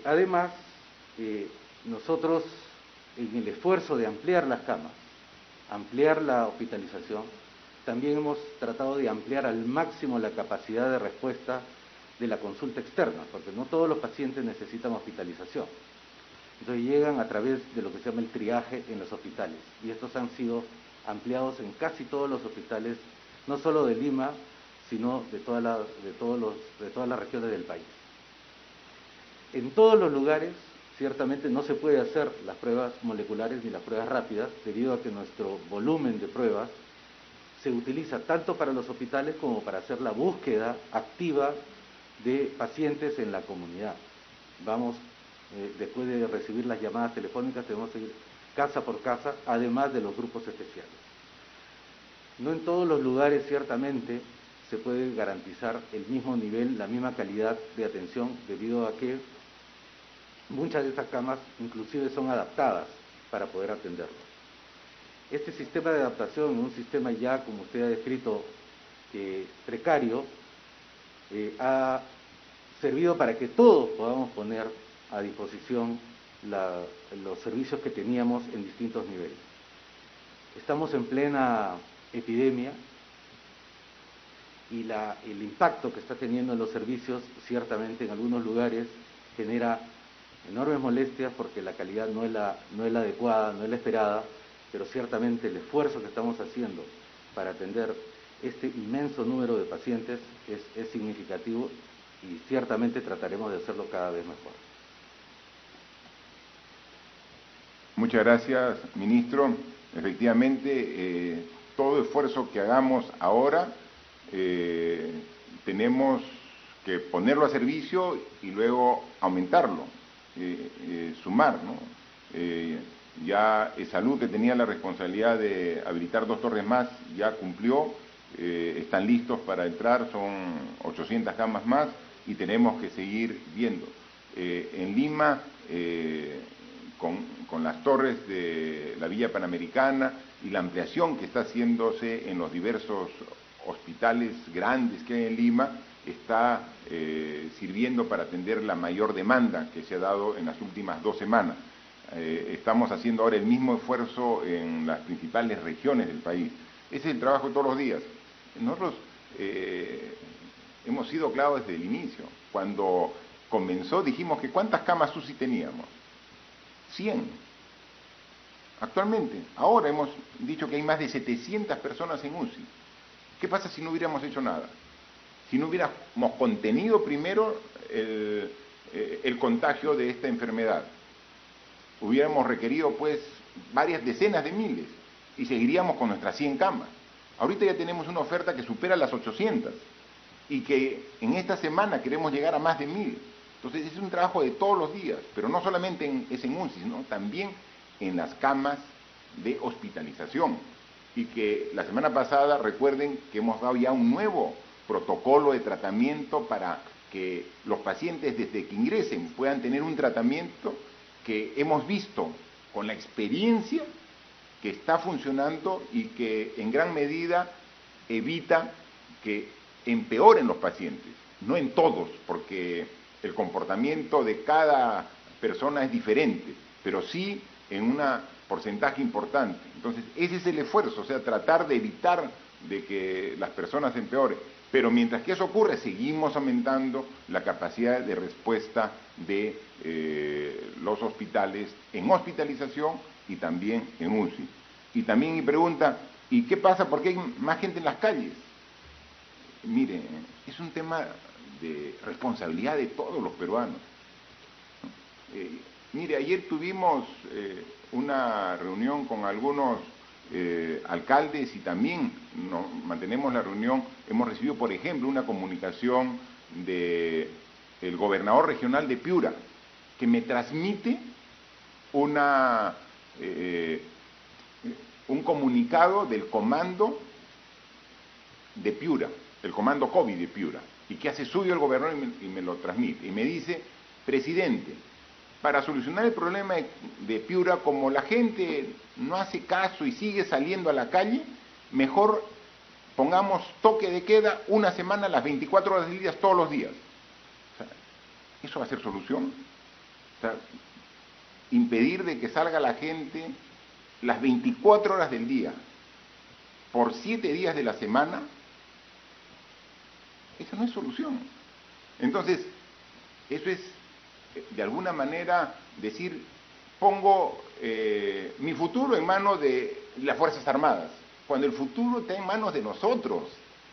Además, nosotros, en el esfuerzo de ampliar las camas, ampliar la hospitalización, también hemos tratado de ampliar al máximo la capacidad de respuesta de la consulta externa, porque no todos los pacientes necesitan hospitalización. Entonces llegan a través de lo que se llama el triaje en los hospitales, y estos han sido ampliados en casi todos los hospitales, no solo de Lima, sino de todas las regiones del país. En todos los lugares, ciertamente no se puede hacer las pruebas moleculares ni las pruebas rápidas, debido a que nuestro volumen de pruebas se utiliza tanto para los hospitales como para hacer la búsqueda activa de pacientes en la comunidad. Vamos, después de recibir las llamadas telefónicas, tenemos que ir casa por casa, además de los grupos especiales. No en todos los lugares, ciertamente, se puede garantizar el mismo nivel, la misma calidad de atención, debido a que muchas de estas camas inclusive son adaptadas para poder atenderlos. Este sistema de adaptación, un sistema ya, como usted ha descrito, precario, ha servido para que todos podamos poner a disposición los servicios que teníamos en distintos niveles. Estamos en plena epidemia y el impacto que está teniendo en los servicios, ciertamente en algunos lugares genera enormes molestias porque la calidad no es la adecuada, no es la esperada, pero ciertamente el esfuerzo que estamos haciendo para atender este inmenso número de pacientes es significativo y ciertamente trataremos de hacerlo cada vez mejor. Muchas gracias, ministro. Efectivamente, todo esfuerzo que hagamos ahora tenemos que ponerlo a servicio y luego aumentarlo, sumar, ¿no? Ya Salud, que tenía la responsabilidad de habilitar 2 torres más, ya cumplió, están listos para entrar, son 800 camas más y tenemos que seguir viendo. En Lima, con las torres de la Villa Panamericana y la ampliación que está haciéndose en los diversos hospitales grandes que hay en Lima, está sirviendo para atender la mayor demanda que se ha dado en las últimas 2 semanas. Estamos haciendo ahora el mismo esfuerzo en las principales regiones del país. Ese es el trabajo de todos los días. Nosotros hemos sido claros desde el inicio. Cuando comenzó dijimos que ¿cuántas camas UCI teníamos? 100. Actualmente, ahora hemos dicho que hay más de 700 personas en UCI. ¿Qué pasa si no hubiéramos hecho nada? Si no hubiéramos contenido primero el contagio de esta enfermedad. Hubiéramos requerido pues varias decenas de miles y seguiríamos con nuestras 100 camas. Ahorita ya tenemos una oferta que supera las 800 y que en esta semana queremos llegar a más de 1000. Entonces es un trabajo de todos los días, pero no solamente en UCI, sino también en las camas de hospitalización. Y que la semana pasada, recuerden que hemos dado ya un nuevo protocolo de tratamiento para que los pacientes desde que ingresen puedan tener un tratamiento que hemos visto con la experiencia que está funcionando y que en gran medida evita que empeoren los pacientes, no en todos, porque el comportamiento de cada persona es diferente, pero sí en un porcentaje importante. Entonces, ese es el esfuerzo, o sea, tratar de evitar de que las personas empeoren. Pero mientras que eso ocurre, seguimos aumentando la capacidad de respuesta de los hospitales en hospitalización y también en UCI. Y también mi pregunta, ¿y qué pasa? ¿Por qué hay más gente en las calles? Mire, es un tema de responsabilidad de todos los peruanos. Mire, ayer tuvimos una reunión con algunos alcaldes y también mantenemos la reunión. Hemos recibido, por ejemplo, una comunicación del gobernador regional de Piura, que me transmite un comunicado del comando de Piura, el comando COVID de Piura, y que hace suyo el gobernador y me lo transmite. Y me dice, presidente, para solucionar el problema de Piura, como la gente no hace caso y sigue saliendo a la calle, mejor pongamos toque de queda una semana, las 24 horas del día, todos los días. O sea, ¿eso va a ser solución? O sea, impedir de que salga la gente las 24 horas del día, por 7 días de la semana, esa no es solución. Entonces, eso es, de alguna manera, decir, pongo mi futuro en manos de las Fuerzas Armadas, cuando el futuro está en manos de nosotros.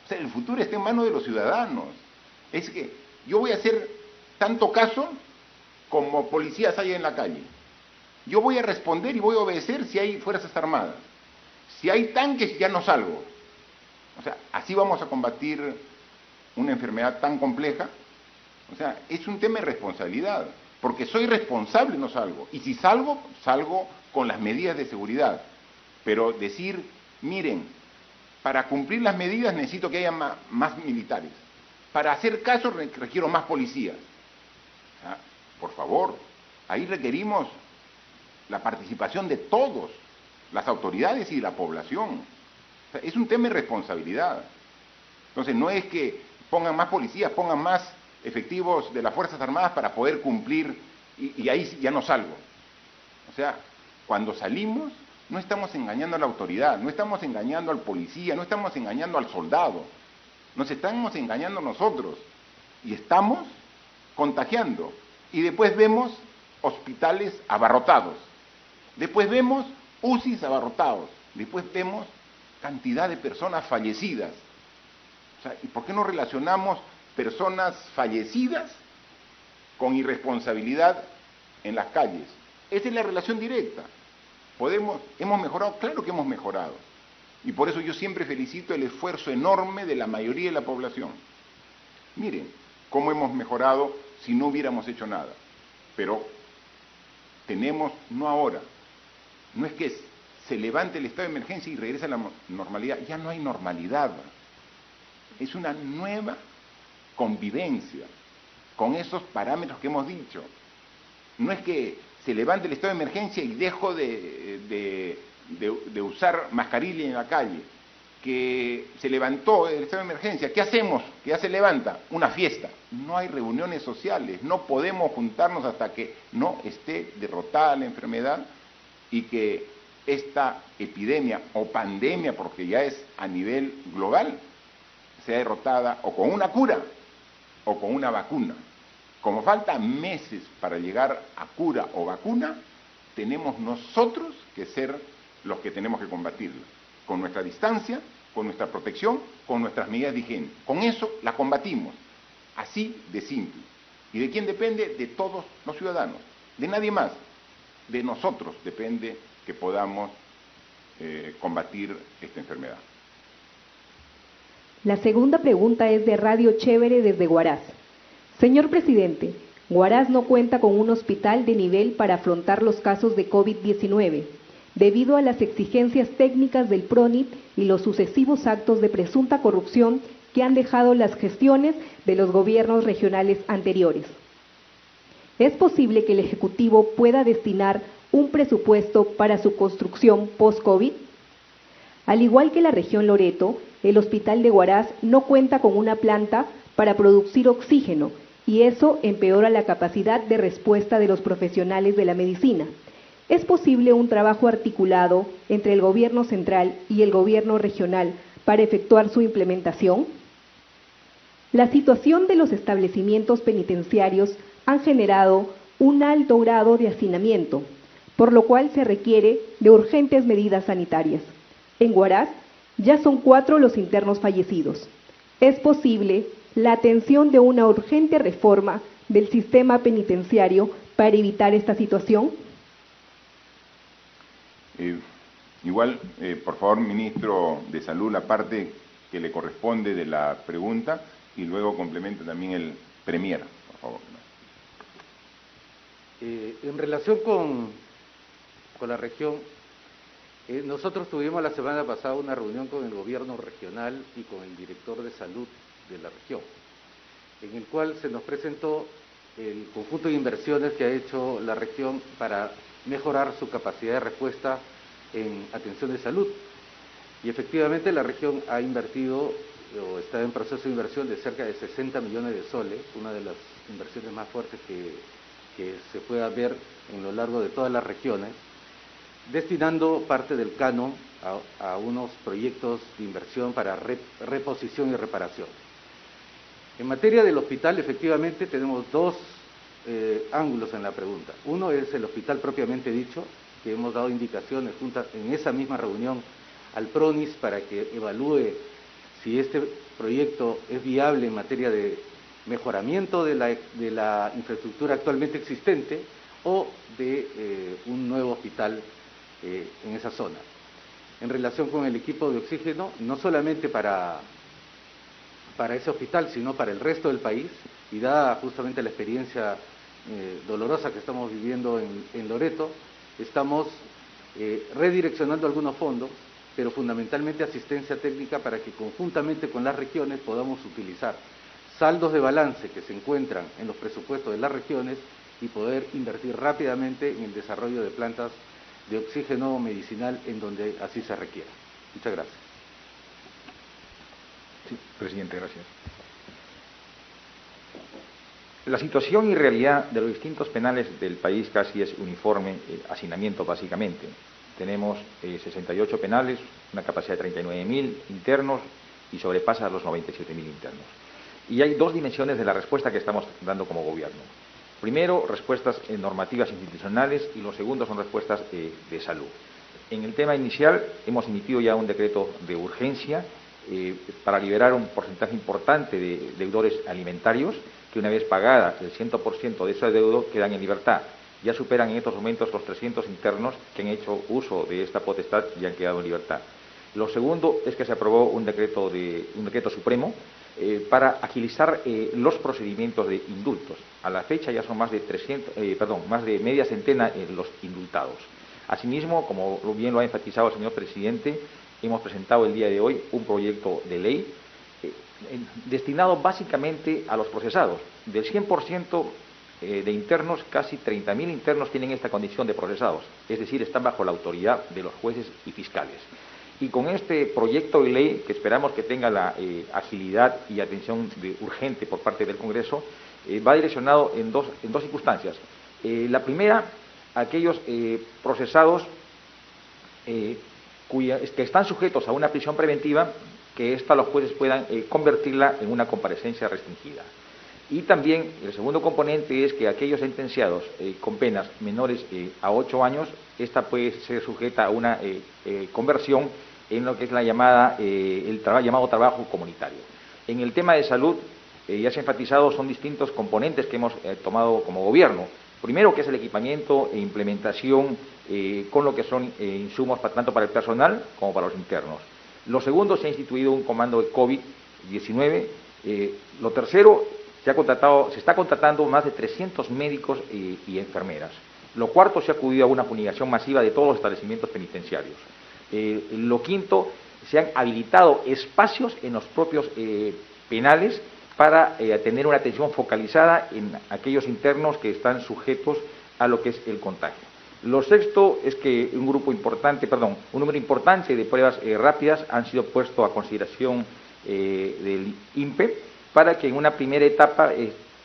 O sea, el futuro está en manos de los ciudadanos. Es que yo voy a hacer tanto caso como policías hay en la calle. Yo voy a responder y voy a obedecer si hay Fuerzas Armadas. Si hay tanques, ya no salgo. O sea, así vamos a combatir una enfermedad tan compleja. O sea, es un tema de responsabilidad, porque soy responsable y no salgo. Y si salgo, salgo con las medidas de seguridad. Pero decir, miren, para cumplir las medidas necesito que haya más militares. Para hacer caso requiero más policías. O sea, por favor, ahí requerimos la participación de todos, las autoridades y la población. O sea, es un tema de responsabilidad. Entonces, no es que pongan más policías, pongan más efectivos de las Fuerzas Armadas para poder cumplir, y ahí ya no salgo. O sea, cuando salimos, no estamos engañando a la autoridad, no estamos engañando al policía, no estamos engañando al soldado, nos estamos engañando nosotros, y estamos contagiando. Y después vemos hospitales abarrotados, después vemos UCIs abarrotados, después vemos cantidad de personas fallecidas. O sea, ¿y por qué no relacionamos personas fallecidas con irresponsabilidad en las calles? Esa es la relación directa. ¿Hemos mejorado? Claro que hemos mejorado. Y por eso yo siempre felicito el esfuerzo enorme de la mayoría de la población. Miren cómo hemos mejorado si no hubiéramos hecho nada. Pero tenemos, no ahora, no es que se levante el estado de emergencia y regrese a la normalidad, ya no hay normalidad. Es una nueva convivencia con esos parámetros que hemos dicho. No es que se levante el estado de emergencia y dejo de usar mascarilla en la calle, que se levantó el estado de emergencia, ¿qué hacemos? Que ya se levanta, una fiesta. No hay reuniones sociales, no podemos juntarnos hasta que no esté derrotada la enfermedad y que esta epidemia o pandemia, porque ya es a nivel global, sea derrotada o con una cura o con una vacuna. Como faltan meses para llegar a cura o vacuna, tenemos nosotros que ser los que tenemos que combatirla, con nuestra distancia, con nuestra protección, con nuestras medidas de higiene. Con eso la combatimos, así de simple. ¿Y de quién depende? De todos los ciudadanos, de nadie más. De nosotros depende que podamos combatir esta enfermedad. La segunda pregunta es de Radio Chévere desde Huaraz. Señor presidente, Huaraz no cuenta con un hospital de nivel para afrontar los casos de COVID-19, debido a las exigencias técnicas del PRONIT y los sucesivos actos de presunta corrupción que han dejado las gestiones de los gobiernos regionales anteriores. ¿Es posible que el Ejecutivo pueda destinar un presupuesto para su construcción post-COVID? Al igual que la región Loreto, el Hospital de Huaraz no cuenta con una planta para producir oxígeno y eso empeora la capacidad de respuesta de los profesionales de la medicina. ¿Es posible un trabajo articulado entre el gobierno central y el gobierno regional para efectuar su implementación? La situación de los establecimientos penitenciarios han generado un alto grado de hacinamiento, por lo cual se requiere de urgentes medidas sanitarias. En Huaraz ya son 4 los internos fallecidos. ¿Es posible la atención de una urgente reforma del sistema penitenciario para evitar esta situación? Igual, por favor, ministro de Salud, la parte que le corresponde de la pregunta y luego complementa también el premier, por favor. En relación con la región, nosotros tuvimos la semana pasada una reunión con el gobierno regional y con el director de salud de la región, en el cual se nos presentó el conjunto de inversiones que ha hecho la región para mejorar su capacidad de respuesta en atención de salud. Y efectivamente la región ha invertido o está en proceso de inversión de cerca de 60 millones de soles, una de las inversiones más fuertes que que se pueda ver en lo largo de todas las regiones, destinando parte del canon a unos proyectos de inversión para reposición y reparación. En materia del hospital, efectivamente, tenemos dos ángulos en la pregunta. Uno es el hospital propiamente dicho, que hemos dado indicaciones en esa misma reunión al PRONIS para que evalúe si este proyecto es viable en materia de mejoramiento de la infraestructura actualmente existente o de un nuevo hospital en esa zona. En relación con el equipo de oxígeno, no solamente para ese hospital, sino para el resto del país, y dada justamente la experiencia dolorosa que estamos viviendo en Loreto, estamos redireccionando algunos fondos, pero fundamentalmente asistencia técnica para que conjuntamente con las regiones podamos utilizar saldos de balance que se encuentran en los presupuestos de las regiones y poder invertir rápidamente en el desarrollo de plantas de oxígeno medicinal en donde así se requiera. Muchas gracias. Sí, presidente, gracias. La situación y realidad de los distintos penales del país casi es uniforme, hacinamiento básicamente. Tenemos 68 penales, una capacidad de 39.000 internos y sobrepasa los 97.000 internos. Y hay dos dimensiones de la respuesta que estamos dando como gobierno. Primero, respuestas normativas institucionales y lo segundo son respuestas de salud. En el tema inicial hemos emitido ya un decreto de urgencia para liberar un porcentaje importante de deudores alimentarios que una vez pagada el 100% de ese adeudo quedan en libertad. Ya superan en estos momentos los 300 internos que han hecho uso de esta potestad y han quedado en libertad. Lo segundo es que se aprobó un decreto supremo para agilizar los procedimientos de indultos. A la fecha ya son más de media centena los indultados. Asimismo, como bien lo ha enfatizado el señor presidente, hemos presentado el día de hoy un proyecto de ley destinado básicamente a los procesados. Del 100% de internos, casi 30.000 internos tienen esta condición de procesados, es decir, están bajo la autoridad de los jueces y fiscales. Y con este proyecto de ley, que esperamos que tenga la agilidad y atención urgente por parte del Congreso, va direccionado en dos circunstancias. La primera, aquellos procesados que están sujetos a una prisión preventiva, que ésta los jueces puedan convertirla en una comparecencia restringida. Y también el segundo componente es que aquellos sentenciados con penas menores a 8 años, esta puede ser sujeta a una conversión en lo que es el llamado trabajo comunitario. En el tema de salud, ya se ha enfatizado, son distintos componentes que hemos tomado como gobierno. Primero, que es el equipamiento e implementación con lo que son insumos tanto para el personal como para los internos. Lo segundo, se ha instituido un comando de COVID-19. Lo tercero, se está contratando más de 300 médicos y enfermeras. Lo cuarto, se ha acudido a una fumigación masiva de todos los establecimientos penitenciarios. Lo quinto, se han habilitado espacios en los propios penales para tener una atención focalizada en aquellos internos que están sujetos a lo que es el contagio. Lo sexto es que un número importante de pruebas rápidas han sido puestos a consideración del INPE para que en una primera etapa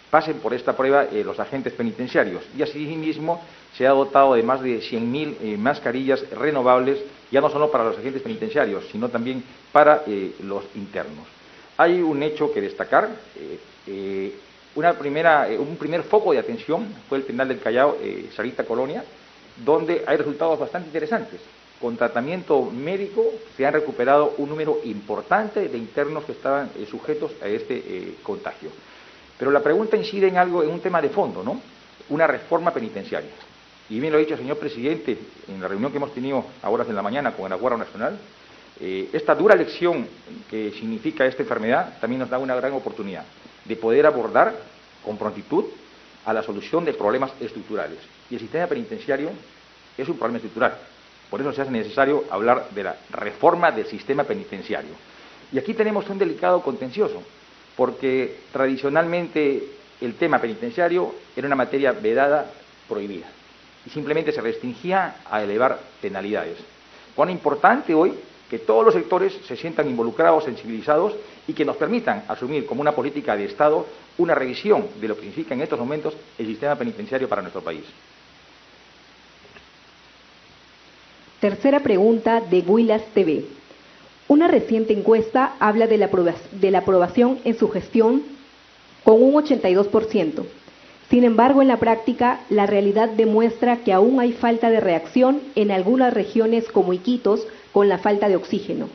pasen por esta prueba los agentes penitenciarios. Y asimismo se ha dotado de más de 100.000 mascarillas renovables, ya no solo para los agentes penitenciarios, sino también para los internos. Hay un hecho que destacar. Un primer foco de atención fue el penal del Callao, Sarita Colonia, donde hay resultados bastante interesantes. Con tratamiento médico se han recuperado un número importante de internos que estaban sujetos a este contagio. Pero la pregunta incide en un tema de fondo, ¿no? Una reforma penitenciaria. Y bien lo ha dicho el señor presidente en la reunión que hemos tenido a horas de la mañana con la Guardia Nacional. Esta dura lección que significa esta enfermedad también nos da una gran oportunidad de poder abordar con prontitud a la solución de problemas estructurales. Y el sistema penitenciario es un problema estructural. Por eso se hace necesario hablar de la reforma del sistema penitenciario. Y aquí tenemos un delicado contencioso, porque tradicionalmente el tema penitenciario era una materia vedada, prohibida, y simplemente se restringía a elevar penalidades. Cuán importante hoy que todos los sectores se sientan involucrados, sensibilizados y que nos permitan asumir como una política de Estado una revisión de lo que significa en estos momentos el sistema penitenciario para nuestro país. Tercera pregunta de Huilas TV. Una reciente encuesta habla de la aprobación en su gestión con un 82%. Sin embargo, en la práctica, la realidad demuestra que aún hay falta de reacción en algunas regiones como Iquitos con la falta de oxígeno.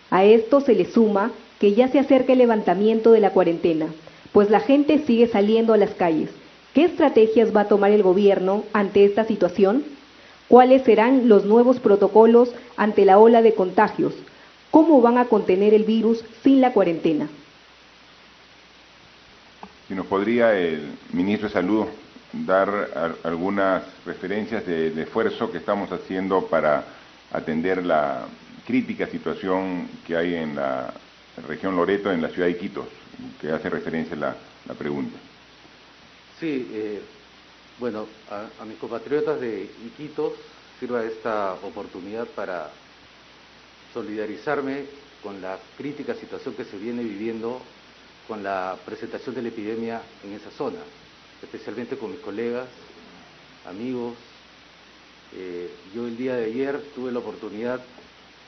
A esto se le suma que ya se acerca el levantamiento de la cuarentena, pues la gente sigue saliendo a las calles. ¿Qué estrategias va a tomar el gobierno ante esta situación? ¿Cuáles serán los nuevos protocolos ante la ola de contagios? ¿Cómo van a contener el virus sin la cuarentena? Si nos podría el ministro de Salud dar algunas referencias del esfuerzo que estamos haciendo para atender la crítica situación que hay en la región Loreto, en la ciudad de Iquitos, que hace referencia la pregunta. Sí, bueno, a mis compatriotas de Iquitos sirva esta oportunidad para solidarizarme con la crítica situación que se viene viviendo con la presentación de la epidemia en esa zona, especialmente con mis colegas, amigos. Yo el día de ayer tuve la oportunidad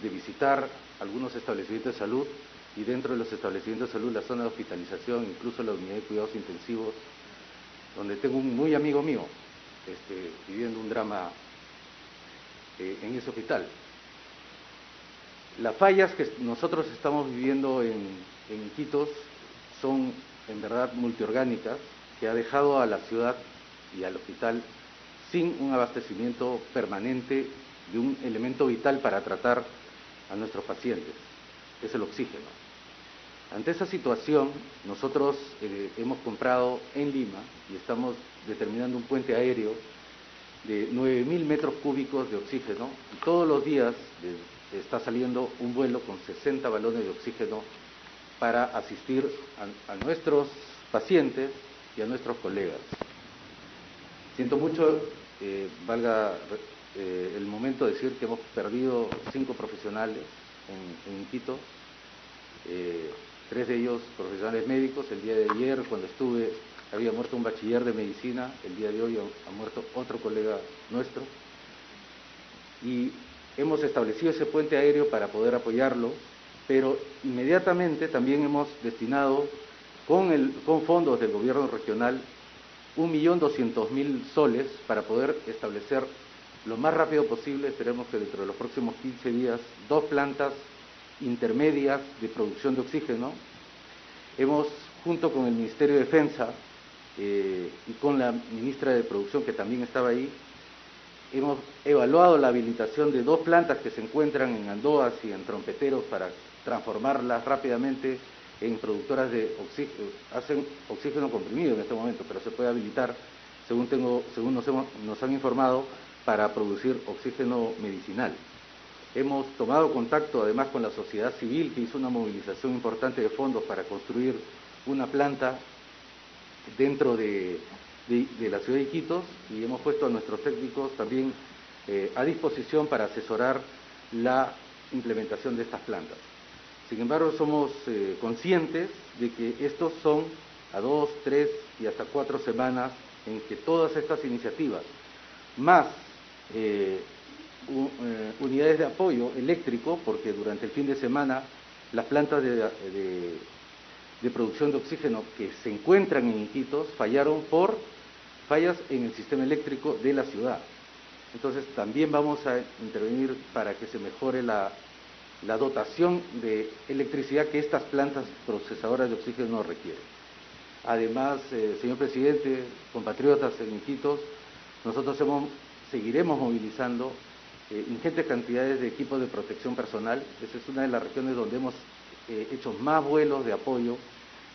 de visitar algunos establecimientos de salud y dentro de los establecimientos de salud la zona de hospitalización, incluso la unidad de cuidados intensivos, donde tengo un muy amigo mío viviendo un drama en ese hospital. Las fallas que nosotros estamos viviendo en Iquitos son en verdad multiorgánicas, que ha dejado a la ciudad y al hospital sin un abastecimiento permanente de un elemento vital para tratar a nuestros pacientes, que es el oxígeno. Ante esa situación, nosotros hemos comprado en Lima y estamos determinando un puente aéreo de 9.000 metros cúbicos de oxígeno y todos los días está saliendo un vuelo con 60 balones de oxígeno para asistir a nuestros pacientes y a nuestros colegas. Siento mucho, valga el momento de decir que hemos perdido 5 profesionales en Iquitos, 3 de ellos profesionales médicos. El día de ayer, cuando estuve, había muerto un bachiller de medicina, el día de hoy ha muerto otro colega nuestro. Y hemos establecido ese puente aéreo para poder apoyarlo, pero inmediatamente también hemos destinado con fondos del gobierno regional 1.200.000 soles para poder establecer lo más rápido posible, esperemos que dentro de los próximos 15 días, 2 plantas intermedias de producción de oxígeno. Hemos, junto con el Ministerio de Defensa y con la ministra de Producción, que también estaba ahí, hemos evaluado la habilitación de 2 plantas que se encuentran en Andoas y en Trompeteros para transformarlas rápidamente en productoras de oxígeno. Hacen oxígeno comprimido en este momento, pero se puede habilitar, según nos han informado, para producir oxígeno medicinal. Hemos tomado contacto además con la sociedad civil, que hizo una movilización importante de fondos para construir una planta dentro de la ciudad de Iquitos, y hemos puesto a nuestros técnicos también a disposición para asesorar la implementación de estas plantas. Sin embargo, somos conscientes de que estos son a 2, 3 y hasta 4 semanas en que todas estas iniciativas, más unidades de apoyo eléctrico, porque durante el fin de semana las plantas de producción de oxígeno que se encuentran en Iquitos fallaron por fallas en el sistema eléctrico de la ciudad. Entonces también vamos a intervenir para que se mejore la dotación de electricidad que estas plantas procesadoras de oxígeno requieren. Además, señor presidente, compatriotas en Iquitos, nosotros seguiremos movilizando ingentes cantidades de equipos de protección personal. Esa es una de las regiones donde hemos hecho más vuelos de apoyo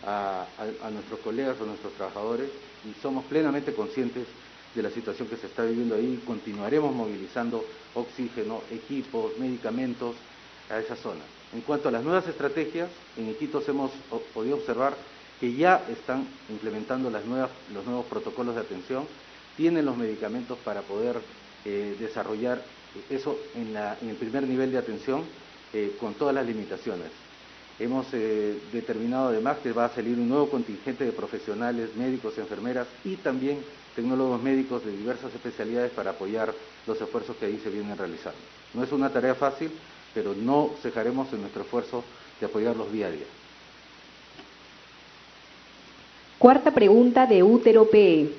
a nuestros colegas, a nuestros trabajadores, y somos plenamente conscientes de la situación que se está viviendo ahí. Continuaremos movilizando oxígeno, equipos, medicamentos a esa zona. En cuanto a las nuevas estrategias, en Iquitos hemos podido observar que ya están implementando los nuevos protocolos de atención, tienen los medicamentos para poder desarrollar eso en el primer nivel de atención, con todas las limitaciones. Hemos determinado además que va a salir un nuevo contingente de profesionales, médicos, enfermeras y también tecnólogos médicos de diversas especialidades para apoyar los esfuerzos que ahí se vienen realizando. No es una tarea fácil, pero no cejaremos en nuestro esfuerzo de apoyarlos día a día. Cuarta pregunta de Útero PE.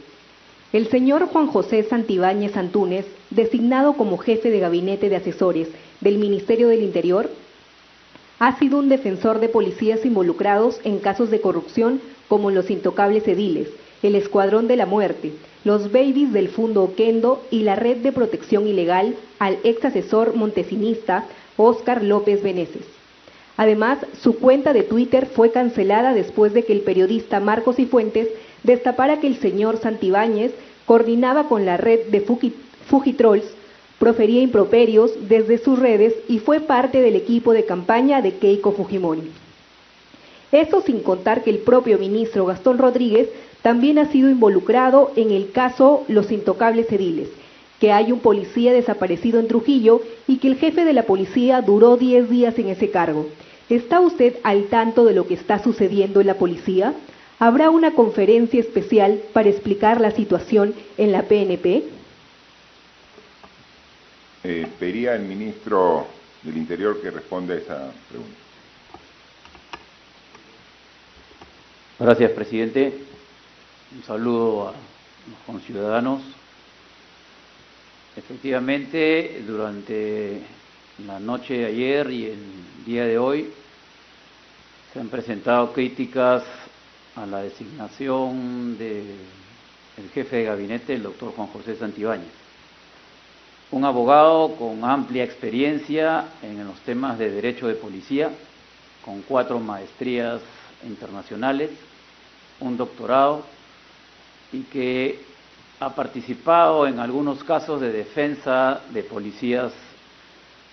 El señor Juan José Santibáñez Antúnez, designado como jefe de gabinete de asesores del Ministerio del Interior, ha sido un defensor de policías involucrados en casos de corrupción como los intocables ediles, el Escuadrón de la Muerte, los babies del Fundo Oquendo y la red de protección ilegal al ex asesor montesinista Óscar López Beneses. Además, su cuenta de Twitter fue cancelada después de que el periodista Marcos Cifuentes destapara que el señor Santibáñez coordinaba con la red de Fujitrolls, profería improperios desde sus redes y fue parte del equipo de campaña de Keiko Fujimori. Esto sin contar que el propio ministro Gastón Rodríguez también ha sido involucrado en el caso Los Intocables Ediles, que hay un policía desaparecido en Trujillo y que el jefe de la policía duró 10 días en ese cargo. ¿Está usted al tanto de lo que está sucediendo en la policía? ¿Habrá una conferencia especial para explicar la situación en la PNP? Pediría al ministro del Interior que responda a esa pregunta. Gracias, presidente. Un saludo a los conciudadanos. Efectivamente, durante la noche de ayer y el día de hoy se han presentado críticas a la designación del jefe de gabinete, el doctor Juan José Santibáñez. Un abogado con amplia experiencia en los temas de derecho de policía, con 4 maestrías internacionales, un doctorado, y que ha participado en algunos casos de defensa de policías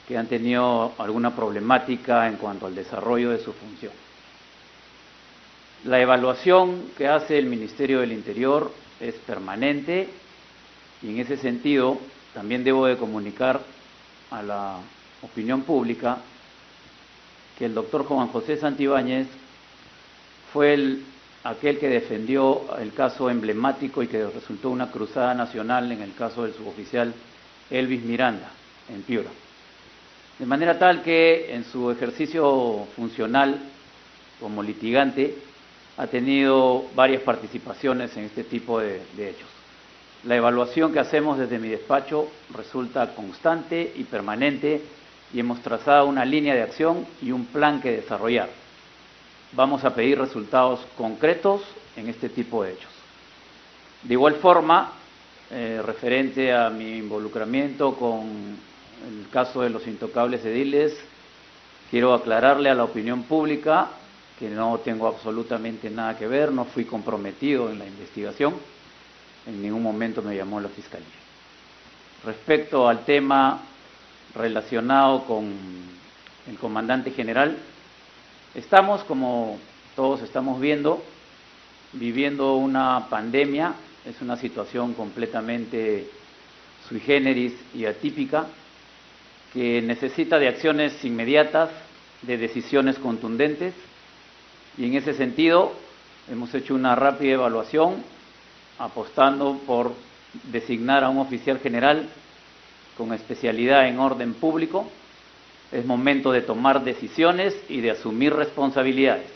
que han tenido alguna problemática en cuanto al desarrollo de su función. La evaluación que hace el Ministerio del Interior es permanente y en ese sentido también debo de comunicar a la opinión pública que el doctor Juan José Santibáñez fue aquel que defendió el caso emblemático y que resultó una cruzada nacional en el caso del suboficial Elvis Miranda, en Piura. De manera tal que en su ejercicio funcional como litigante ha tenido varias participaciones en este tipo de hechos. La evaluación que hacemos desde mi despacho resulta constante y permanente y hemos trazado una línea de acción y un plan que desarrollar. Vamos a pedir resultados concretos en este tipo de hechos. De igual forma, referente a mi involucramiento con el caso de los intocables ediles, quiero aclararle a la opinión pública que no tengo absolutamente nada que ver, no fui comprometido en la investigación, en ningún momento me llamó la Fiscalía. Respecto al tema relacionado con el comandante general, estamos, como todos estamos viendo, viviendo una pandemia, es una situación completamente sui generis y atípica, que necesita de acciones inmediatas, de decisiones contundentes, y en ese sentido hemos hecho una rápida evaluación, apostando por designar a un oficial general con especialidad en orden público. Es momento de tomar decisiones y de asumir responsabilidades.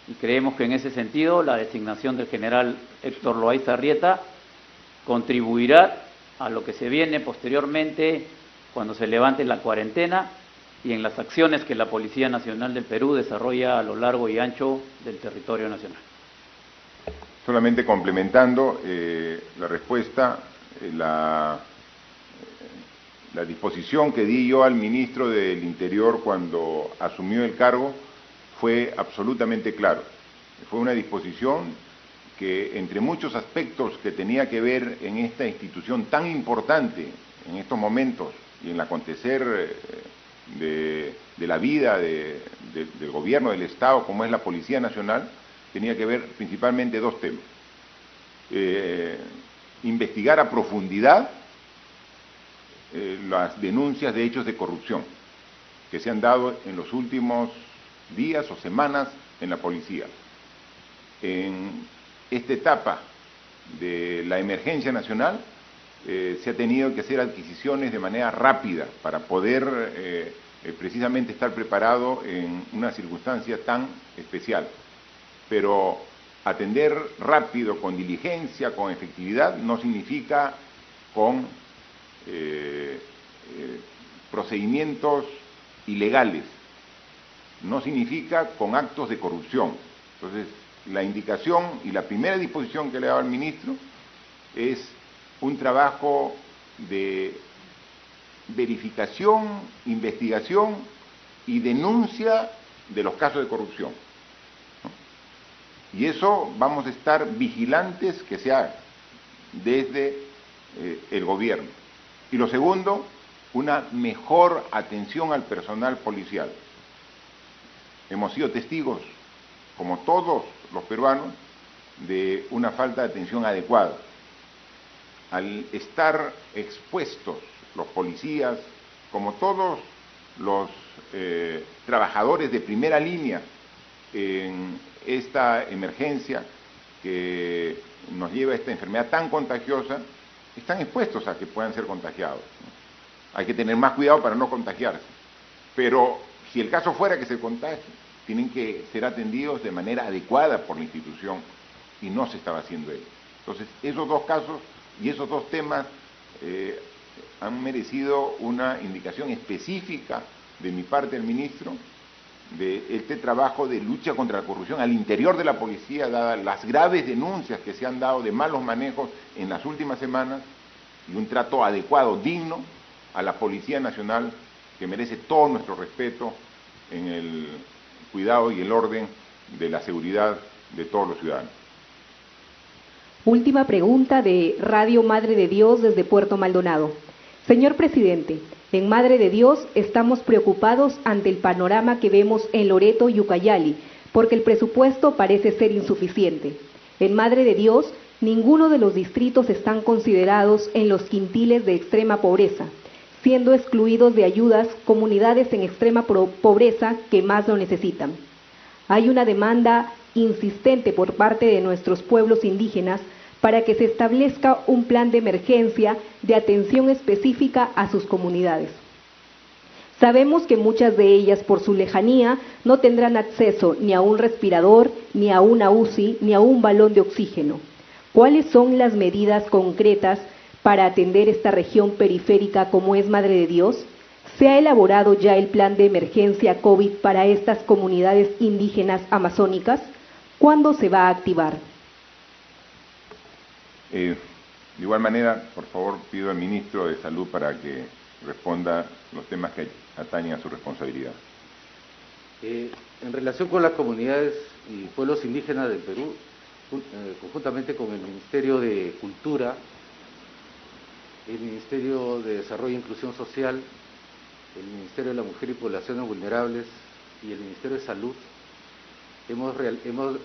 Y creemos que en ese sentido la designación del general Héctor Loaiza Arrieta contribuirá a lo que se viene posteriormente cuando se levante la cuarentena y en las acciones que la Policía Nacional del Perú desarrolla a lo largo y ancho del territorio nacional. Solamente complementando la respuesta, la disposición que di yo al ministro del Interior cuando asumió el cargo fue absolutamente claro. Fue una disposición que, entre muchos aspectos que tenía que ver en esta institución tan importante en estos momentos y en el acontecer de la vida del gobierno del Estado, como es la Policía Nacional, tenía que ver principalmente 2 temas. Investigar a profundidad las denuncias de hechos de corrupción que se han dado en los últimos días o semanas en la policía. En esta etapa de la emergencia nacional se ha tenido que hacer adquisiciones de manera rápida para poder precisamente estar preparado en una circunstancia tan especial. Pero atender rápido, con diligencia, con efectividad, no significa con procedimientos ilegales, no significa con actos de corrupción. Entonces, la indicación y la primera disposición que le he dado al ministro es un trabajo de verificación, investigación y denuncia de los casos de corrupción, ¿no? Y eso vamos a estar vigilantes que se haga desde el gobierno. Y lo segundo, una mejor atención al personal policial. Hemos sido testigos, como todos los peruanos, de una falta de atención adecuada. Al estar expuestos los policías, como todos los trabajadores de primera línea en esta emergencia que nos lleva a esta enfermedad tan contagiosa, están expuestos a que puedan ser contagiados, ¿no? Hay que tener más cuidado para no contagiarse. Pero si el caso fuera que se contagie, tienen que ser atendidos de manera adecuada por la institución, y no se estaba haciendo ello. Entonces, esos dos casos y esos dos temas han merecido una indicación específica de mi parte al ministro de este trabajo de lucha contra la corrupción al interior de la policía, dadas las graves denuncias que se han dado de malos manejos en las últimas semanas, y un trato adecuado, digno, a la Policía Nacional, que merece todo nuestro respeto en el cuidado y el orden de la seguridad de todos los ciudadanos. Última pregunta de Radio Madre de Dios desde Puerto Maldonado. Señor presidente, en Madre de Dios estamos preocupados ante el panorama que vemos en Loreto y Ucayali, porque el presupuesto parece ser insuficiente. En Madre de Dios, ninguno de los distritos están considerados en los quintiles de extrema pobreza, siendo excluidos de ayudas comunidades en extrema pobreza que más lo necesitan. Hay una demanda insistente por parte de nuestros pueblos indígenas para que se establezca un plan de emergencia de atención específica a sus comunidades. Sabemos que muchas de ellas, por su lejanía, no tendrán acceso ni a un respirador, ni a una UCI, ni a un balón de oxígeno. ¿Cuáles son las medidas concretas para atender esta región periférica como es Madre de Dios? ¿Se ha elaborado ya el plan de emergencia COVID para estas comunidades indígenas amazónicas? ¿Cuándo se va a activar? De igual manera, por favor, pido al ministro de Salud para que responda los temas que atañen a su responsabilidad. En relación con las comunidades y pueblos indígenas del Perú, conjuntamente con el Ministerio de Cultura, el Ministerio de Desarrollo e Inclusión Social, el Ministerio de la Mujer y Poblaciones Vulnerables y el Ministerio de Salud, hemos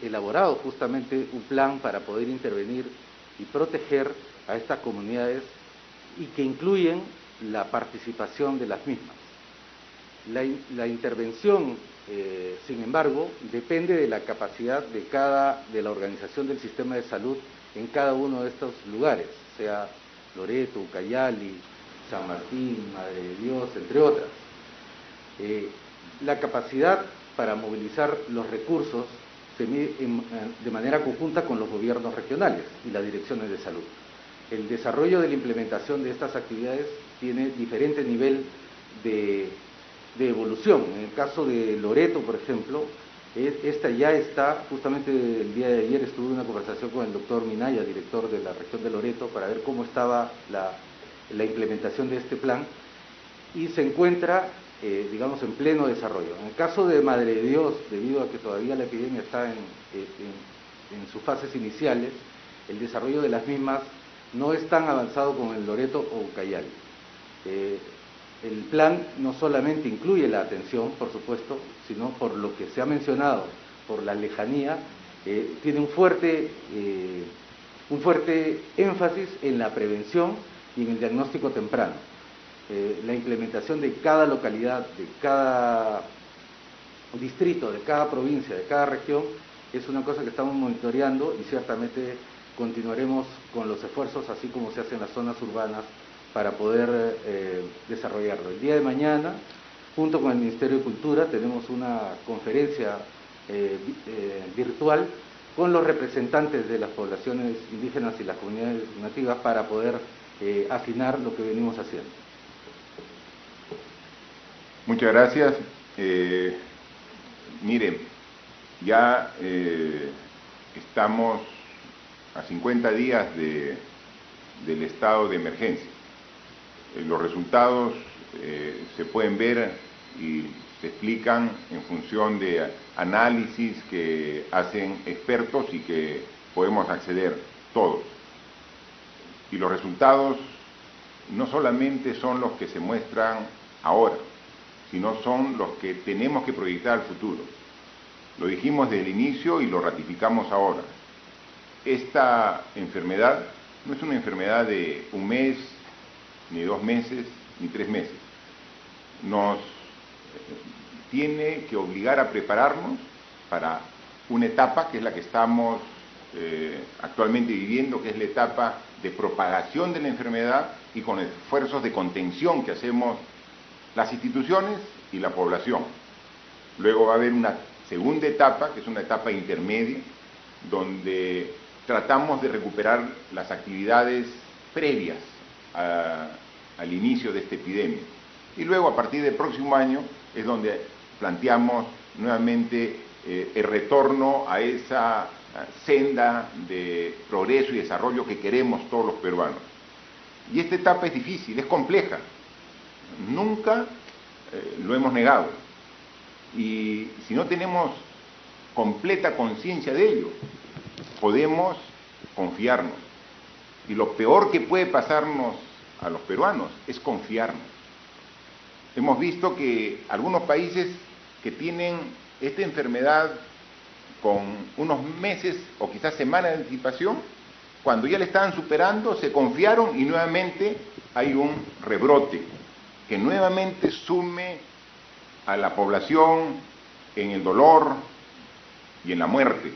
elaborado justamente un plan para poder intervenir y proteger a estas comunidades, y que incluyen la participación de las mismas. La intervención, sin embargo, depende de la capacidad de la organización del sistema de salud en cada uno de estos lugares, sea Loreto, Ucayali, San Martín, Madre de Dios, entre otras. La capacidad para movilizar los recursos se mide de manera conjunta con los gobiernos regionales y las direcciones de salud. El desarrollo de la implementación de estas actividades tiene diferente nivel de evolución. En el caso de Loreto, por ejemplo, esta ya está, justamente el día de ayer estuve en una conversación con el doctor Minaya, director de la región de Loreto, para ver cómo estaba la implementación de este plan, y se encuentra, digamos, en pleno desarrollo. En el caso de Madre de Dios, debido a que todavía la epidemia está en sus fases iniciales, el desarrollo de las mismas no es tan avanzado como en Loreto o Ucayali. El plan no solamente incluye la atención, por supuesto, sino por lo que se ha mencionado, por la lejanía, tiene un fuerte énfasis en la prevención y en el diagnóstico temprano. la implementación de cada localidad, de cada distrito, de cada provincia, de cada región, es una cosa que estamos monitoreando y ciertamente continuaremos con los esfuerzos, así como se hace en las zonas urbanas, para poder desarrollarlo. El día de mañana, junto con el Ministerio de Cultura, tenemos una conferencia virtual con los representantes de las poblaciones indígenas y las comunidades nativas para poder afinar lo que venimos haciendo. Muchas gracias. Miren, ya estamos a 50 días del estado de emergencia. Los resultados se pueden ver y se explican en función de análisis que hacen expertos y que podemos acceder todos. Y los resultados no solamente son los que se muestran ahora, sino son los que tenemos que proyectar al futuro. Lo dijimos desde el inicio y lo ratificamos ahora. Esta enfermedad no es una enfermedad de un mes, ni 2 meses, ni 3 meses. Nos tiene que obligar a prepararnos para una etapa que es la que estamos actualmente viviendo, que es la etapa de propagación de la enfermedad y con esfuerzos de contención que hacemos las instituciones y la población. Luego va a haber una segunda etapa, que es una etapa intermedia, donde tratamos de recuperar las actividades previas al inicio de esta epidemia. Y luego, a partir del próximo año, es donde planteamos nuevamente el retorno a esa senda de progreso y desarrollo que queremos todos los peruanos. Y esta etapa es difícil, es compleja. Nunca lo hemos negado. Y si no tenemos completa conciencia de ello, podemos confiarnos. Y lo peor que puede pasarnos a los peruanos es confiarnos. Hemos visto que algunos países que tienen esta enfermedad con unos meses o quizás semanas de anticipación, cuando ya la estaban superando, se confiaron y nuevamente hay un rebrote que nuevamente sume a la población en el dolor y en la muerte.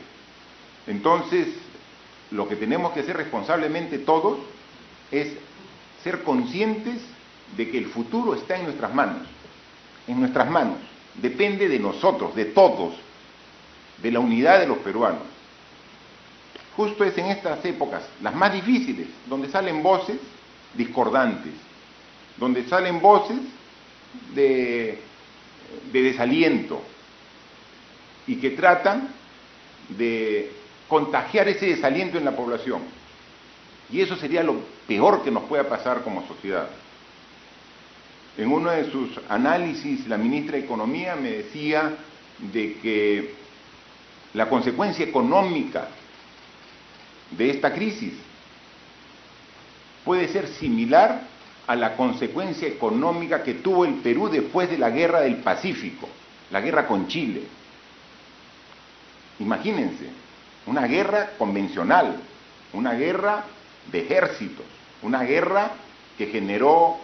Entonces, lo que tenemos que hacer responsablemente todos es ser conscientes de que el futuro está en nuestras manos. En nuestras manos. Depende de nosotros, de todos, de la unidad de los peruanos. Justo es en estas épocas, las más difíciles, donde salen voces discordantes, donde salen voces de desaliento y que tratan de contagiar ese desaliento en la población. Y eso sería lo peor que nos pueda pasar como sociedad. En uno de sus análisis, la ministra de Economía me decía de que la consecuencia económica de esta crisis puede ser similar a la consecuencia económica que tuvo el Perú después de la Guerra del Pacífico, la guerra con Chile. Imagínense, una guerra convencional, una guerra de ejércitos, una guerra que generó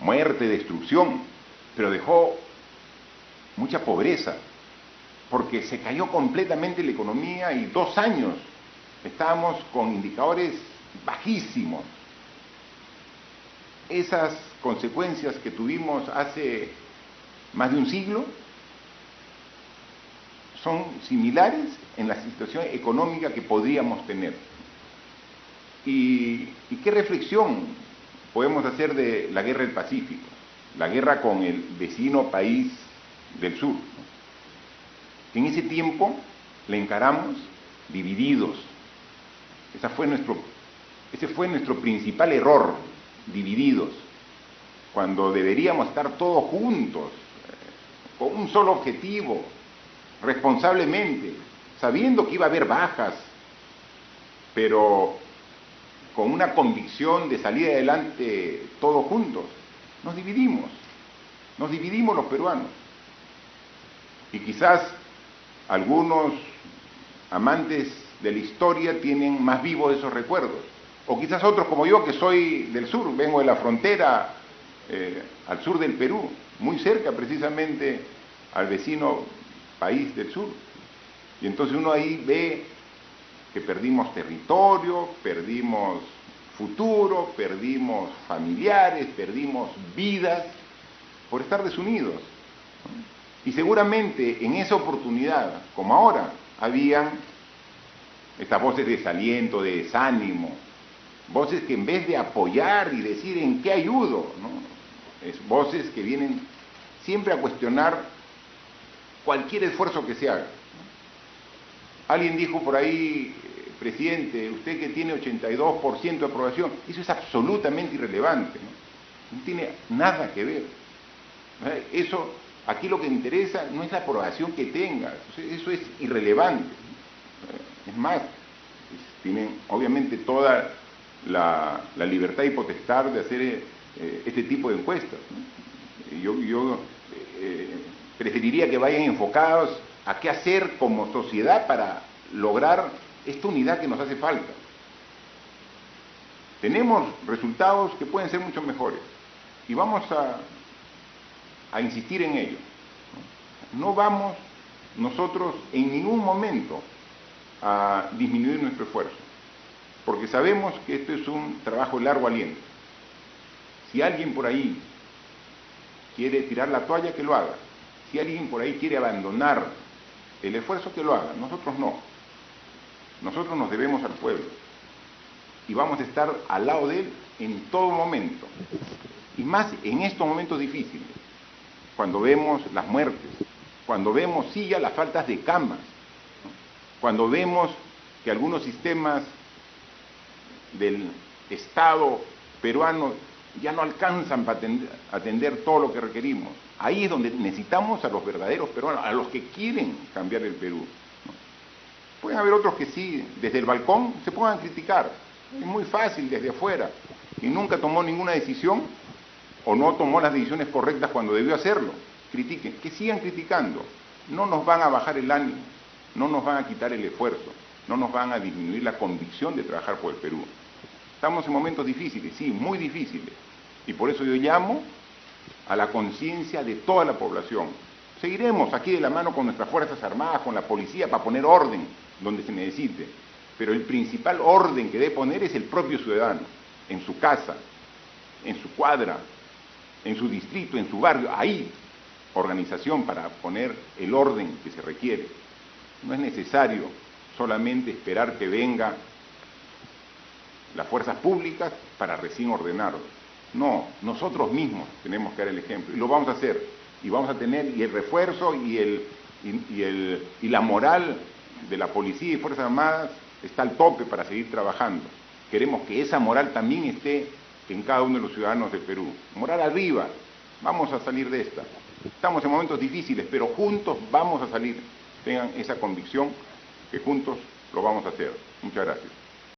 muerte, destrucción, pero dejó mucha pobreza, porque se cayó completamente la economía y 2 años estábamos con indicadores bajísimos. Esas consecuencias que tuvimos hace más de un siglo son similares en la situación económica que podríamos tener. ¿Y qué reflexión podemos hacer de la guerra del Pacífico? La guerra con el vecino país del sur, ¿no? En ese tiempo la encaramos divididos. Ese fue nuestro principal error, divididos, cuando deberíamos estar todos juntos, con un solo objetivo, responsablemente, sabiendo que iba a haber bajas, pero con una convicción de salir adelante todos juntos. Nos dividimos los peruanos. Y quizás algunos amantes de la historia tienen más vivos esos recuerdos, o quizás otros como yo, que soy del sur, vengo de la frontera al sur del Perú, muy cerca precisamente al vecino país del sur. Y entonces uno ahí ve que perdimos territorio, perdimos futuro, perdimos familiares, perdimos vidas por estar desunidos. Y seguramente en esa oportunidad, como ahora, habían estas voces de desaliento, de desánimo, voces que en vez de apoyar y decir en qué ayudo, ¿no? Es voces que vienen siempre a cuestionar cualquier esfuerzo que se haga. Alguien dijo por ahí, presidente, usted que tiene 82% de aprobación, eso es absolutamente irrelevante, ¿no? No tiene nada que ver. Eso, aquí lo que interesa no es la aprobación que tenga, eso es irrelevante. Es más, tienen obviamente toda la libertad y potestad de hacer este tipo de encuestas, ¿no? Yo preferiría que vayan enfocados a qué hacer como sociedad para lograr esta unidad que nos hace falta. Tenemos resultados que pueden ser mucho mejores y vamos a insistir en ello. No vamos nosotros en ningún momento a disminuir nuestro esfuerzo, porque sabemos que esto es un trabajo de largo aliento. Si alguien por ahí quiere tirar la toalla, que lo haga. Si alguien por ahí quiere abandonar el esfuerzo, que lo haga. Nosotros no. Nosotros nos debemos al pueblo y vamos a estar al lado de él en todo momento, y más en estos momentos difíciles, cuando vemos las muertes, cuando vemos sí ya las faltas de camas, ¿no? Cuando vemos que algunos sistemas del Estado peruano ya no alcanzan para atender todo lo que requerimos. Ahí es donde necesitamos a los verdaderos peruanos, a los que quieren cambiar el Perú, ¿no? Pueden haber otros que sí, desde el balcón, se puedan criticar. Es muy fácil desde afuera, y nunca tomó ninguna decisión, o no tomó las decisiones correctas cuando debió hacerlo. Critiquen, que sigan criticando. No nos van a bajar el ánimo, no nos van a quitar el esfuerzo, no nos van a disminuir la convicción de trabajar por el Perú. Estamos en momentos difíciles, sí, muy difíciles, y por eso yo llamo a la conciencia de toda la población. Seguiremos aquí de la mano con nuestras Fuerzas Armadas, con la policía, para poner orden donde se necesite, pero el principal orden que debe poner es el propio ciudadano, en su casa, en su cuadra, en su distrito, en su barrio. Ahí, organización para poner el orden que se requiere. No es necesario solamente esperar que venga las fuerzas públicas para recién ordenarlo. No, nosotros mismos tenemos que dar el ejemplo, y lo vamos a hacer, y vamos a tener y el refuerzo y la moral de la policía y Fuerzas Armadas está al tope para seguir trabajando. Queremos que esa moral también esté en cada uno de los ciudadanos del Perú. Moral arriba, vamos a salir de esta. Estamos en momentos difíciles, pero juntos vamos a salir. Tengan esa convicción que juntos lo vamos a hacer. Muchas gracias.